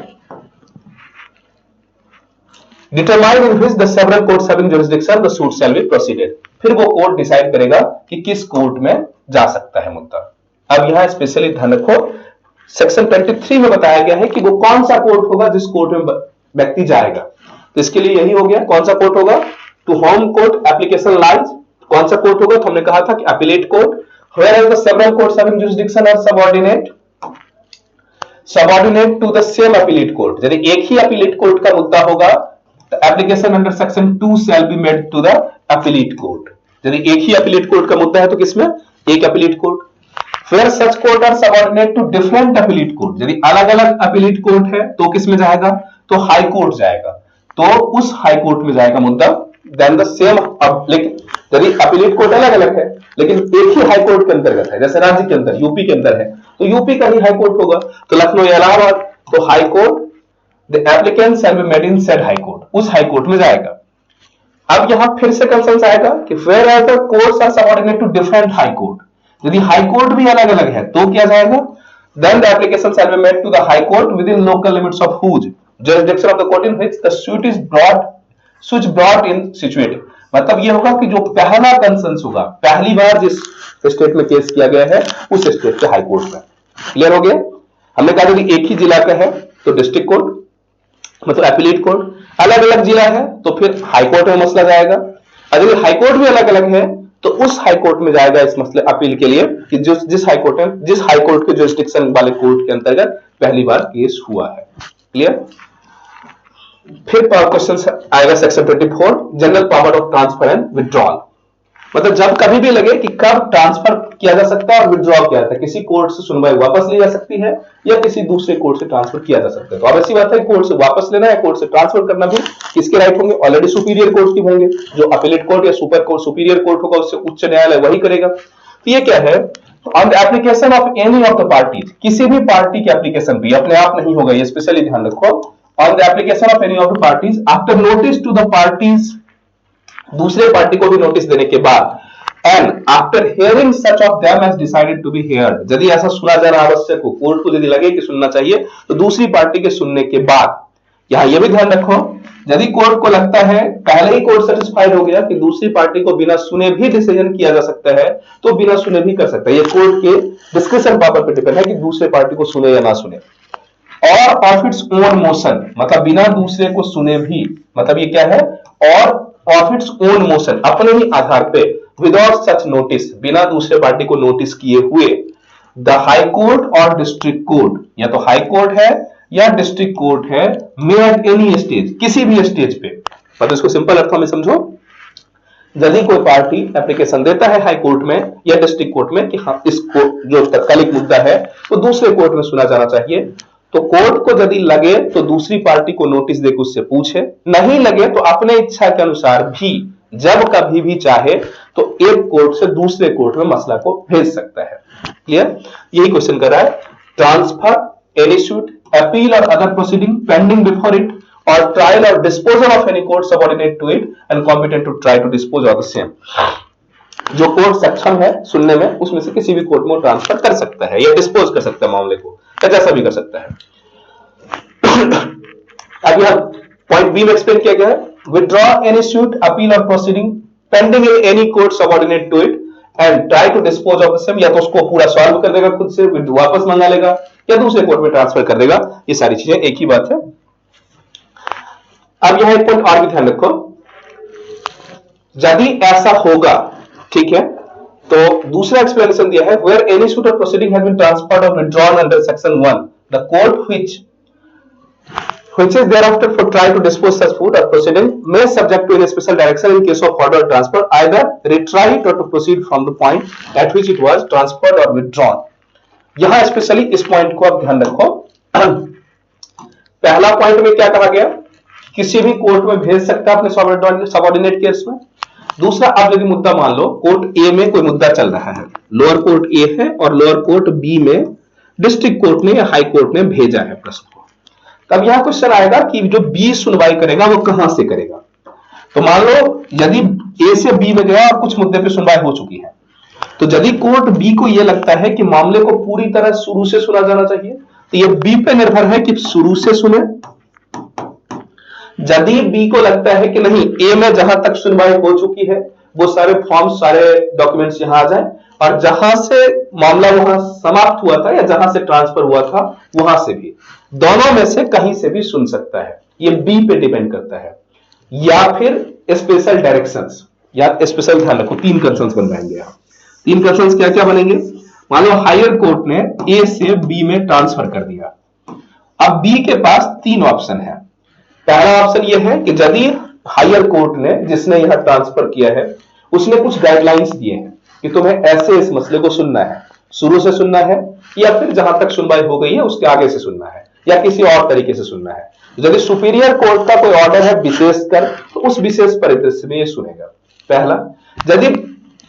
determine in which the several courts having jurisdiction the suit shall be proceeded, फिर वो कोर्ट डिसाइड करेगा कि किस कोर्ट में जा सकता है मुद्दा। अब यहां स्पेशली ध्यान रखो, सेक्शन 23 में बताया गया है कि वो कौन सा कोर्ट होगा जिस कोर्ट में व्यक्ति जाएगा। तो इसके लिए यही हो गया, कौन सा कोर्ट होगा, to whom court application lies, कौन सा कोर्ट होगा, तो हमने कहा था कि appellate court, whereas the several courts having jurisdiction are subordinate to the same appellate court, यदि एक ही अपीलेट कोर्ट का मुद्दा होगा तो application under section 2 shall be made to the appellate court. यदि एक ही अपीलेट कोर्ट का मुद्दा है तो किसमें, एक अपीलेट कोर्ट। फिर such court are subordinate to different appellate court, यदि अलग अलग अपीलेट कोर्ट है तो किसमें जाएगा, तो हाई कोर्ट जाएगा, तो उस हाई कोर्ट में जाएगा मुद्दा। देन द सेम, लेकिन यदि अपीलेट कोर्ट अलग अलग है लेकिन एक ही हाई कोर्ट के अंतर्गत है, जैसे राज्य के अंदर यूपी के अंदर है तो यूपी का ही हाई कोर्ट होगा, तो लखनऊ या इलाहाबाद, तो high court, the applicant shall be made in said high court, उस हाई कोर्ट में जाएगा। अब यहां फिर से कंसर्न आएगा कि where are the courts are subordinate to different high court, यदि हाई कोर्ट भी अलग अलग है तो क्या जाएगा, then the application shall be made to the high court within local limits of whose jurisdiction of the court in which the suit is brought in situated, मतलब ये होगा कि जो पहला कंसर्न होगा, पहली बार जिस स्टेट में केस किया गया है उस स्टेट के हाई कोर्ट में। क्लियर हो गया, हमने कहा यदि एक ही जिला का है तो डिस्ट्रिक्ट कोर्ट, मतलब एपिलेट कोर्ट, अलग अलग जिला है तो फिर हाई कोर्ट में मसला जाएगा, अगर हाई कोर्ट भी अलग अलग है तो उस हाई कोर्ट में जाएगा इस मसले अपील के लिए कि जिस हाई कोर्ट के जुरिसडिक्शन वाले कोर्ट के अंतर्गत पहली बार केस हुआ है। क्लियर, फिर क्वेश्चन आएगा section 24, general power of transfer and withdrawal, मतलब जब कभी भी लगे कि कब ट्रांसफर किया जा सकता है और विड्रॉ किया जाता है, किसी कोर्ट से सुनवाई वापस ली जा सकती है या किसी दूसरे कोर्ट से ट्रांसफर किया जा सकता है। तो अब ऐसी बात है कोर्ट से वापस लेना या कोर्ट से ट्रांसफर करना भी किसके राइट होंगे, ऑलरेडी सुपीरियर कोर्ट के होंगे, जो अपीलेट कोर्ट या सुपर कोर्ट सुपीरियर कोर्ट होगा उससे उच्च न्यायालय वही करेगा। तो ये क्या है, on the application of any of the parties, किसी भी पार्टी के एप्लीकेशन पे, अपने आप नहीं होगा, ये स्पेशली ध्यान रखो, on the application of any of the parties after notice to the parties, दूसरे पार्टी को भी नोटिस देने के बाद, and after hearing such of them as decided to be heard, यदि ऐसा सुना जाना आवश्यक हो, कोर्ट को यदि लगे कि सुनना चाहिए तो दूसरी पार्टी के सुनने के बाद, यहां यह भी ध्यान रखो, यदि कोर्ट को लगता है, पहले ही कोर्ट सेटिस्फाइड हो गया कि दूसरी पार्टी को बिना सुने भी डिसीजन किया जा सकता है तो बिना सुने भी कर सकता है, ये कोर्ट के डिस्क्रिप्शन पावर पर डिपेंड है कि दूसरे पार्टी को सुने या ना सुने। और ऑफ इट्स ओन मोशन, मतलब बिना दूसरे को सुने भी, मतलब ये क्या है, और ऑफ इट्स ओन मोशन, अपने ही आधार पे, विदाउट सच नोटिस, बिना दूसरे पार्टी को नोटिस किए हुए, द हाई कोर्ट और डिस्ट्रिक्ट कोर्ट, या तो हाई कोर्ट है या डिस्ट्रिक्ट कोर्ट है, मे एट एनी स्टेज, किसी भी स्टेज पे, मतलब इसको सिंपल अर्थों में समझो, यदि कोई पार्टी एप्लीकेशन देता है हाई कोर्ट में या डिस्ट्रिक्ट कोर्ट में कि हाँ इसको जो तत्कालिक मुद्दा है वो दूसरे कोर्ट में सुना जाना चाहिए, तो कोर्ट को यदि लगे तो दूसरी पार्टी को नोटिस देकर उससे पूछे, नहीं लगे तो अपने इच्छा के अनुसार भी जब कभी भी चाहे तो एक कोर्ट से दूसरे कोर्ट में मसला को भेज सकता है। क्लियर, यही क्वेश्चन कर रहा है, ट्रांसफर एनी सूट, अपील और other proceeding pending before it, और ट्रायल और disposal of any court subordinate to it and competent to try to dispose of the same. जो कोर्ट सक्षम है सुनने में, उसमें से किसी भी कोर्ट में ट्रांसफर कर सकता है या डिस्पोज कर सकता है मामले को, या जैसा भी कर सकता है। अब यहां पॉइंट बी में एक्सप्लेन किया गया है, विथड्रॉ एनी सूट, अपील और proceeding pending in any court subordinate to it and try to dispose of the same, या तो उसको पूरा सॉल्व कर देगा खुद से, वापस मंगा लेगा, या दूसरे कोर्ट में ट्रांसफर कर देगा। ये सारी चीजें एक ही बात है। अब यहां एक पॉइंट और भी ध्यान रखो, यदि ऐसा होगा, ठीक है, तो दूसरा एक्सप्लेनेशन दिया है, वेयर एनी सूट और प्रोसीडिंग हैज बीन ट्रांसफर्ड और withdrawn under section 1, the court which is thereafter for try to dispose such food or proceeding may subject to any special direction in case of order transfer, either retry it or to proceed from the point at which it was transferred or withdrawn। यहां स्पेशली इस पॉइंट को आप ध्यान रखो। पहला पॉइंट में क्या कहा गया, किसी भी कोर्ट में भेज सकता है अपने सबऑर्डिनेट केस में। दूसरा, आप यदि मुद्दा मान लो कोर्ट ए में कोई मुद्दा चल रहा है, लोअर कोर्ट ए है और लोअर कोर्ट बी में डिस्ट्रिक्ट कोर्ट ने या हाई कोर्ट ने भेजा है प्रश्न को, तब यहां क्वेश्चन आएगा कि जो बी सुनवाई करेगा वो कहां से करेगा। तो मान लो यदि ए से बी में गया और कुछ मुद्दे पे सुनवाई हो चुकी है, तो यदि कोर्ट बी को यह लगता है कि मामले को पूरी तरह शुरू से सुना जाना चाहिए, तो यह बी पे निर्भर है कि शुरू से सुने। यदि बी को लगता है कि नहीं, ए में जहां तक सुनवाई हो चुकी है वो सारे फॉर्म, सारे डॉक्यूमेंट्स यहां आ जाए, और जहां से मामला वहां समाप्त हुआ था या जहां से ट्रांसफर हुआ था वहां से भी, दोनों में से कहीं से भी सुन सकता है। ये बी पे डिपेंड करता है। या फिर स्पेशल डायरेक्शंस, या स्पेशल, ध्यान रखो तीन कंसर्न्स बन जाएंगे यहां। तीन कंसर्न्स क्या क्या बनेंगे, मान लो हायर कोर्ट ने ए से बी में ट्रांसफर कर दिया। अब बी के पास तीन ऑप्शन है। पहला ऑप्शन यह है कि यदि हायर कोर्ट ने, जिसने यहां ट्रांसफर किया है, उसने कुछ गाइडलाइंस दिए हैं कि तुम्हें ऐसे इस मसले को सुनना है, शुरू से सुनना है या फिर जहां तक सुनवाई हो गई है उसके आगे से सुनना है या किसी और तरीके से सुनना है। यदि सुपीरियर कोर्ट का कोई ऑर्डर है विशेषकर, तो उस विशेष परिदृश्य में ये सुनेगा। पहला, यदि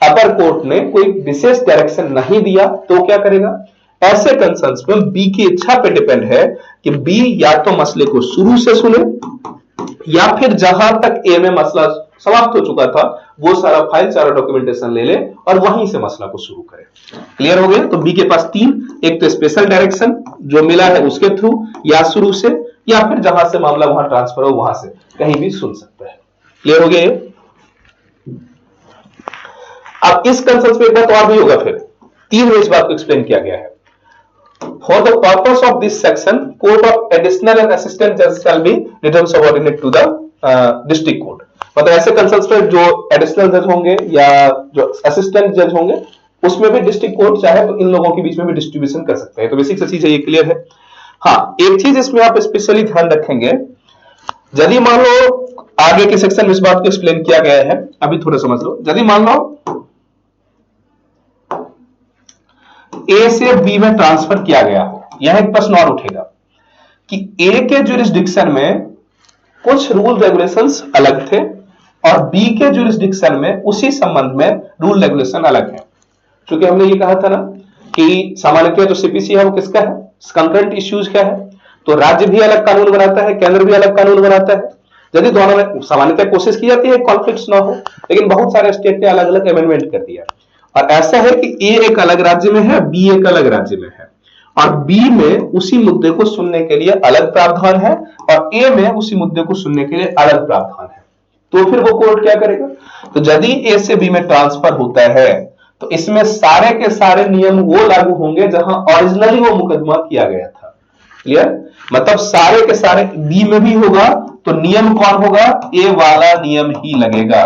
अपर कोर्ट ने कोई विशेष डायरेक्शन नहीं दिया तो क्या करेगा, ऐसे कंसर्न्स में बी की इच्छा पे डिपेंड है कि बी या तो मसले को शुरू से सुने या फिर जहां तक ए में मसला समाप्त हो चुका था वो सारा फाइल, सारा डॉक्यूमेंटेशन ले ले और वहीं से मसला को शुरू करे। क्लियर हो गया। तो बी के पास तीन, एक तो स्पेशल डायरेक्शन जो मिला है उसके थ्रू, या शुरू से, या फिर जहां से मामला वहां ट्रांसफर हो वहां से कहीं भी सुन सकता है। क्लियर हो गया ये। अब इस कंसर्न पे एक बात और भी होगा, फिर तीन में इस बात को एक्सप्लेन किया गया है। For the purpose of this section, court of additional and assistant judge shall be returned subordinate to the district court। मतलब ऐसे कंसर्न्स पे जो एडिशनल जज होंगे या जो असिस्टेंट जज होंगे उसमें भी डिस्ट्रिक्ट कोर्ट चाहे तो इन लोगों के बीच में भी डिस्ट्रीब्यूशन कर सकते हैं। तो बेसिक सी चीज है, ये क्लियर है। हाँ, एक चीज इसमें आप स्पेशली ध्यान रखेंगे, यदि मान लो आगे के सेक्शन में इस बात को एक्सप्लेन किया गया है, अभी थोड़ा समझ लो। यदि मान लो ए से बी में ट्रांसफर किया गया हो, यह एक प्रश्न और उठेगा कि ए के ज्यूरिसडिक्शन में कुछ रूल रेगुलेशंस अलग थे और बी के ज्यूरिसडिक्शन में उसी संबंध में रूल रेगुलेशन अलग है। क्योंकि हमने ये कहा था ना कि सामान्यतः जो सीपीसी है वो किसका है, कंकरेंट इश्यूज का है। तो राज्य भी अलग कानून बनाता है, केंद्र भी अलग कानून बनाता है। यदि दोनों में सामान्यतः कोशिश की जाती है कॉन्फ्लिक्ट ना हो, लेकिन बहुत सारे स्टेट ने अलग अलग अमेंडमेंट कर दिया। और ऐसा है कि ए एक अलग राज्य में है, बी एक अलग राज्य में है, और बी में उसी मुद्दे को सुनने के लिए अलग प्रावधान है और ए में उसी मुद्दे को सुनने के लिए अलग प्रावधान है। तो फिर वो कोर्ट क्या करेगा, तो यदि ए से बी में ट्रांसफर होता है तो इसमें सारे के सारे नियम वो लागू होंगे जहां ओरिजिनली वो मुकदमा किया गया था। क्लियर, मतलब सारे के सारे बी में भी होगा तो नियम कौन होगा, ए वाला नियम ही लगेगा।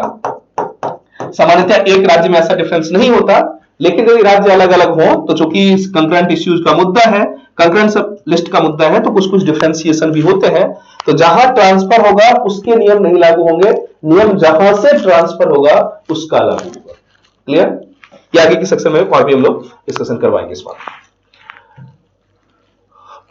सामान्यतः एक राज्य में ऐसा डिफरेंस नहीं होता, लेकिन यदि राज्य अलग अलग हो तो चूंकि कंकरेंट इश्यूज का मुद्दा है, कंकरेंट लिस्ट का मुद्दा है, तो कुछ कुछ डिफरेंशिएशन भी होते हैं। तो जहां ट्रांसफर होगा उसके नियम नहीं लागू होंगे, नियम जहां से ट्रांसफर होगा उसका लागू होगा। क्लियर, ये आगे की सेक्शन में और भी हम लोग डिस्कशन करवाएंगे इस बात।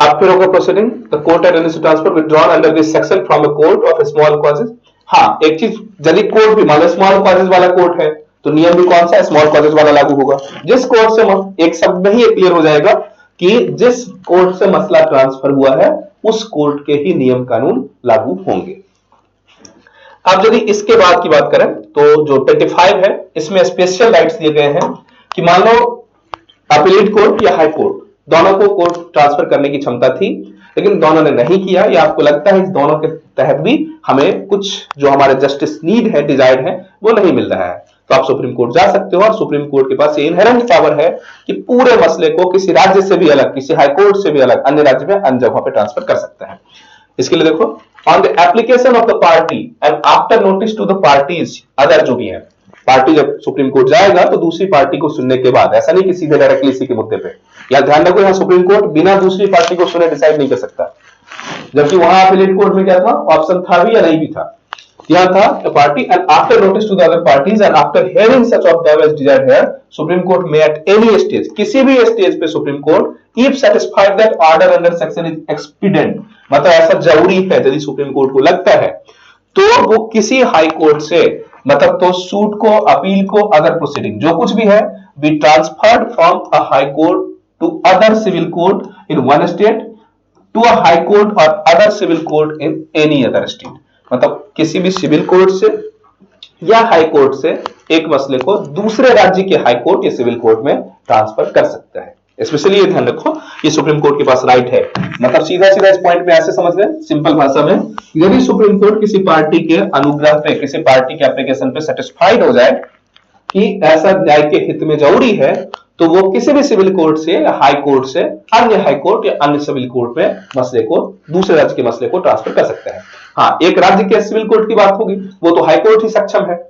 After of a proceeding, the court had any transfer withdrawn under this section from a court of a small causes। हाँ, एक चीज, यदि कोर्ट भी मान लो स्मॉल कॉजेज वाला कोर्ट है तो नियम भी कौन सा है, स्मॉल कॉजेज वाला लागू होगा। जिस कोर्ट से, एक शब्द में ही क्लियर हो जाएगा कि जिस कोर्ट से मसला ट्रांसफर हुआ है उस कोर्ट के ही नियम कानून लागू होंगे। अब यदि इसके बाद की बात करें तो जो 25 है इसमें स्पेशल राइट्स दिए गए हैं कि मान लो अपीलेट कोर्ट या हाई कोर्ट दोनों को कोर्ट ट्रांसफर करने की क्षमता थी, लेकिन दोनों ने नहीं किया, या आपको लगता है इस दोनों के तहत भी हमें कुछ जो हमारे जस्टिस नीड है, डिजायर्ड है, वो नहीं मिल रहा है, तो आप सुप्रीम कोर्ट जा सकते हो। और सुप्रीम कोर्ट के पास ये इनहेरेंट पावर है कि पूरे मसले को किसी राज्य से भी अलग, किसी हाई कोर्ट से भी अलग, अन्य राज्य में अन्य जगहों पर ट्रांसफर कर सकते हैं। इसके लिए देखो, on the application of the party and after notice to the parties, other जो भी है पार्टी जब सुप्रीम कोर्ट जाएगा तो दूसरी पार्टी को सुनने के बाद, ऐसा नहीं कि सीधे डायरेक्टली इसी के मुद्दे पे, या ध्यान रखो यहां सुप्रीम कोर्ट बिना दूसरी पार्टी को सुने डिसाइड नहीं कर सकता, जबकि वहां अपीलेट कोर्ट में क्या था, ऑप्शन था भी या नहीं भी था, यहां था party and after notice to the other parties and after hearing such of them as desired hear supreme court में एट एनी स्टेज, किसी भी स्टेज पे supreme court if satisfied that order under section is expedient, मतलब ऐसा जरूरी है यदि सुप्रीम कोर्ट को लगता है तो वो किसी हाई कोर्ट से, मतलब तो सूट को, अपील को, अदर प्रोसीडिंग जो कुछ भी है, be transferred from a high court to other civil court in one state to a high court or other civil court in any other state, मतलब किसी भी सिविल कोर्ट से या हाई कोर्ट से एक मसले को दूसरे राज्य के हाई कोर्ट या सिविल कोर्ट में ट्रांसफर कर सकता है। स्पेशली ये ध्यान रखो, ये सुप्रीम कोर्ट के पास राइट है, मतलब सीधा सीधा इस पॉइंट में ऐसे समझ लें सिंपल भाषा में, यदि सुप्रीम कोर्ट किसी पार्टी के अनुग्रह पे, किसी पार्टी के एप्लीकेशन पे सेटिस्फाइड हो जाए कि ऐसा न्याय के हित में जरूरी है, तो वो किसी भी सिविल कोर्ट से या हाई कोर्ट से अन्य हाई कोर्ट या अन्य सिविल कोर्ट में मसले को, दूसरे राज्य के मसले को ट्रांसफर कर सकते हैं। हाँ, एक राज्य के सिविल कोर्ट की बात होगी, वो तो हाई कोर्ट ही सक्षम है।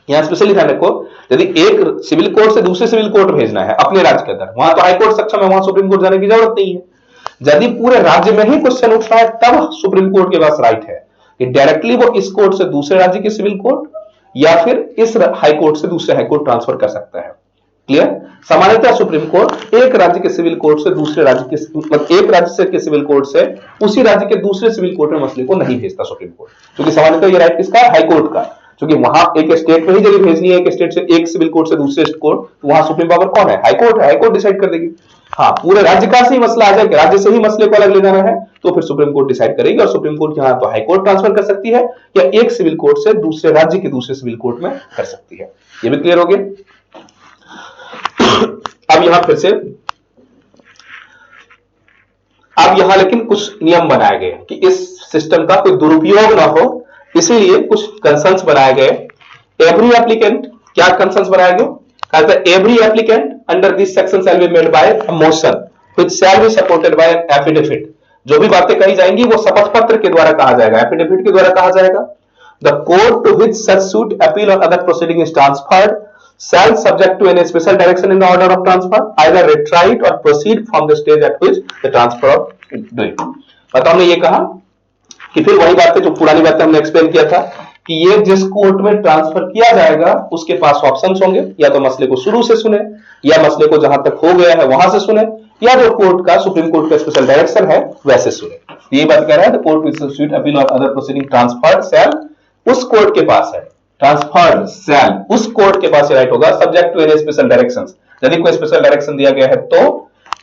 यहां स्पेशली ध्यान रखो, यदि एक सिविल कोर्ट से दूसरे सिविल कोर्ट भेजना है अपने राज्य के अंदर, वहां तो हाई कोर्ट सक्षम है, वहां सुप्रीम कोर्ट जाने की जरूरत नहीं है। यदि पूरे राज्य में ही क्वेश्चन उठता है तब सुप्रीम कोर्ट के पास राइट है कि डायरेक्टली वो इस कोर्ट से दूसरे राज्य के सिविल कोर्ट या फिर इस हाई कोर्ट से दूसरे हाई कोर्ट ट्रांसफर कर सकता है। क्लियर? सामान्यतः सुप्रीम कोर्ट एक राज्य के सिविल कोर्ट से दूसरे राज्य के, मतलब एक राज्य से के सिविल कोर्ट से उसी राज्य के दूसरे सिविल कोर्ट में मसले को नहीं भेजता सुप्रीम कोर्ट, क्योंकि सामान्यतः ये राइट किसका है, हाई कोर्ट का, क्योंकि वहां एक स्टेट में ही जब भेजनी है, एक स्टेट से एक सिविल कोर्ट से दूसरे कोर्ट, तो वहां सुप्रीम पावर कौन है, हाई कोर्ट है, हाई कोर्ट डिसाइड कर देगी। हाँ, पूरे राज्य का से ही मसला आ जाएगा, राज्य से ही मसले को अलग ले जाना है तो फिर सुप्रीम कोर्ट डिसाइड करेगी, और सुप्रीम कोर्ट यहाँ तो हाई कोर्ट ट्रांसफर कर सकती है या एक सिविल कोर्ट से दूसरे राज्य के दूसरे सिविल कोर्ट में कर सकती है। ये भी क्लियर हो गया? अब यहां फिर से, अब यहां लेकिन कुछ नियम बनाए गए कि इस सिस्टम का कोई दुरुपयोग ना हो, इसीलिए कुछ कंसर्न्स बनाए गए। एवरी एप्लीकेंट, क्या कंसर्न्स बनाए गए? Every applicant under this section shall be made by a motion which shall be supported by an affidavit, जो भी बातें कही जाएंगी वो शपथ पत्र के द्वारा कहा जाएगा, एफिडेविट के द्वारा कहा जाएगा। The court to which such suit, appeal और other proceeding is transferred shall subject to any special direction in the order of transfer either retrieve or proceed from the stage at which the transfer of doing। मतलब हमने ये कहा कि फिर वही बातें जो पुरानी बातें हमने एक्सप्लेन किया था कि ये जिस कोर्ट में ट्रांसफर किया जाएगा उसके पास ऑप्शंस होंगे, या तो मसले को शुरू से सुने, या मसले को जहां तक हो गया है वहां से सुने, या जो कोर्ट का, सुप्रीम कोर्ट का स्पेशल डायरेक्शन है वैसे सुने। ये बात कह रहा है the court which sweet appeal और अदर प्रोसीडिंग ट्रांसफर्ड शैल, उस कोर्ट के पास है, ट्रांसफर्ड शैल उस कोर्ट के पास राइट होगा, subject to any special directions, यदि कोई स्पेशल डायरेक्शन दिया गया है तो,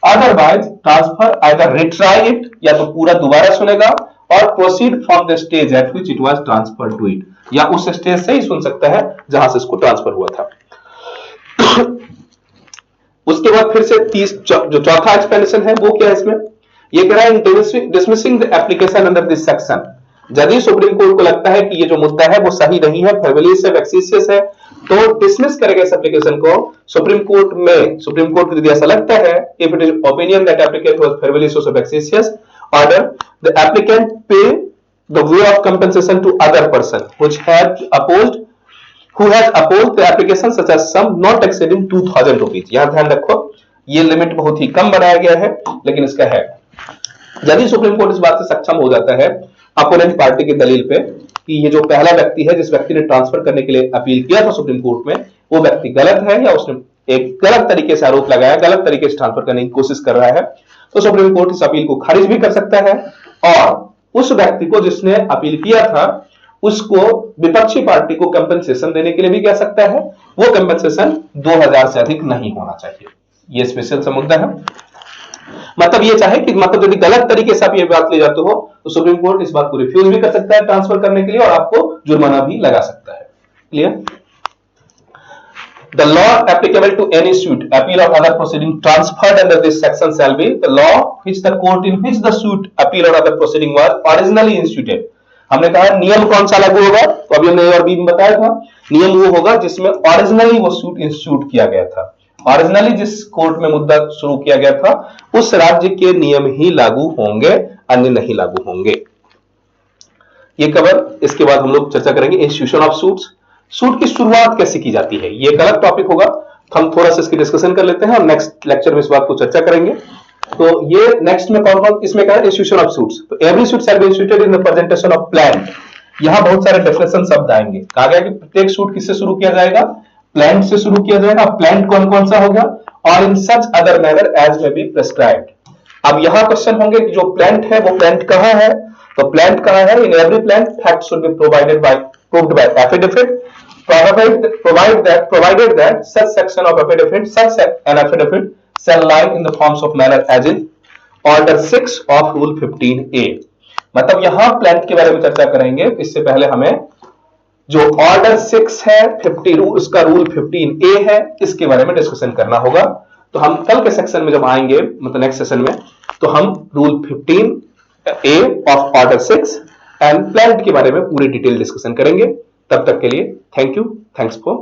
otherwise transfer either retry it, या तो पूरा दोबारा सुनेगा, और proceed from the stage at which it was transferred to it, या उस स्टेज से ही सुन सकता है जहां से इसको ट्रांसफर हुआ था। उसके बाद फिर से जो चौथा एक्सप्लेनेशन है वो क्या है इसमें, ये कह रहा है dismissing the application under this section, यदि सुप्रीम कोर्ट को लगता है कि ये जो मुद्दा है वो सही नहीं है, फ्रिवोलियस है, वेक्सिशियस है, तो डिसमिस करेगा इस एप्लीकेशन को सुप्रीम कोर्ट में। सुप्रीम कोर्ट को यदि ऐसा लगता है, if it is opinion that applicant was frivolous or vexatious, order the applicant pay the way of compensation to other person which had opposed, who has opposed the application such as sum not exceeding 2000 rupees। यहां ध्यान रखो ये लिमिट बहुत ही कम बनाया गया है, लेकिन इसका है, यदि सुप्रीम कोर्ट इस बात से सक्षम हो जाता है अपोनेंट पार्टी की दलील पे कि ये जो पहला व्यक्ति है जिस व्यक्ति ने ट्रांसफर करने के लिए अपील किया था सुप्रीम कोर्ट में, वो व्यक्ति गलत है या उसने एक गलत तरीके से आरोप लगाया, गलत तरीके से ट्रांसफर करने की कोशिश कर रहा है, तो सुप्रीम कोर्ट इस अपील को खारिज भी कर सकता है, और उस व्यक्ति को जिसने अपील किया था उसको विपक्षी पार्टी को कंपेंसेशन देने के लिए भी कह सकता है, वो कंपेंसेशन 2000 से अधिक नहीं होना चाहिए। ये स्पेशल सा मुद्दा है। मतलब ये चाहे कि मतलब यदि गलत तरीके से आप ये बात ले जाते हो तो सुप्रीम कोर्ट इस बात को रिफ्यूज भी कर सकता है ट्रांसफर करने के लिए और आपको जुर्माना भी लगा सकता है। Clear? The law applicable to any suit, appeal or other proceeding transferred under this section shall be the law which the court in which the suit, appeal or other proceeding was originally instituted। हमने कहा नियम कौन सा लागू होगा, तो अभी हमने और भी बताया था, नियम वो होगा जिसमें ओरिजिनली वो सूट इंस्टीट्यूट किया गया था। ओरिजिनली जिस कोर्ट में मुद्दा शुरू किया गया था उस राज्य के नियम ही लागू होंगे, अन्य नहीं लागू होंगे। ये कवर, इसके बाद हम लोग चर्चा करेंगे इंस्टीट्यूशन ऑफ सूट्स। सूट की शुरुआत कैसे की जाती है, ये एक अलग टॉपिक होगा, हम थोड़ा सा इसकी डिस्कशन कर लेते हैं और नेक्स्ट लेक्चर में इस बात को चर्चा करेंगे। तो ये नेक्स्ट में कौन कौन इसमें क्या है, इंस्टीट्यूशन ऑफ सूट्स। तो every suit shall be instituted in the presentation of plan. यहां बहुत सारे डेफिनेशन शब्द आएंगे। कहा गया कि प्रत्येक सूट किससे शुरू किया जाएगा, प्लान से शुरू किया जाएगा। प्लान कौन कौन सा होगा, और in such other manner as may be prescribed. अब यहां क्वेश्चन होंगे कि जो प्लांट है वो प्लांट कहां है, तो प्लांट कहां है, in every plant fact should be provided by proved by affidavit, provided that such section of affidavit, such an affidavit shall lie in the forms of manner as in order 6 of rule 15A। मतलब यहां प्लांट के बारे में चर्चा करेंगे, इससे पहले हमें जो ऑर्डर 6 है 50 उसका रूल 15A है, इसके बारे में डिस्कशन करना होगा। तो हम कल के सेक्शन में जब आएंगे, मतलब नेक्स्ट सेशन में, तो हम rule 15A of order 6 and plant के बारे में पूरी डिटेल डिस्कशन करेंगे। तब तक के लिए थैंक यू, थैंक्स फॉर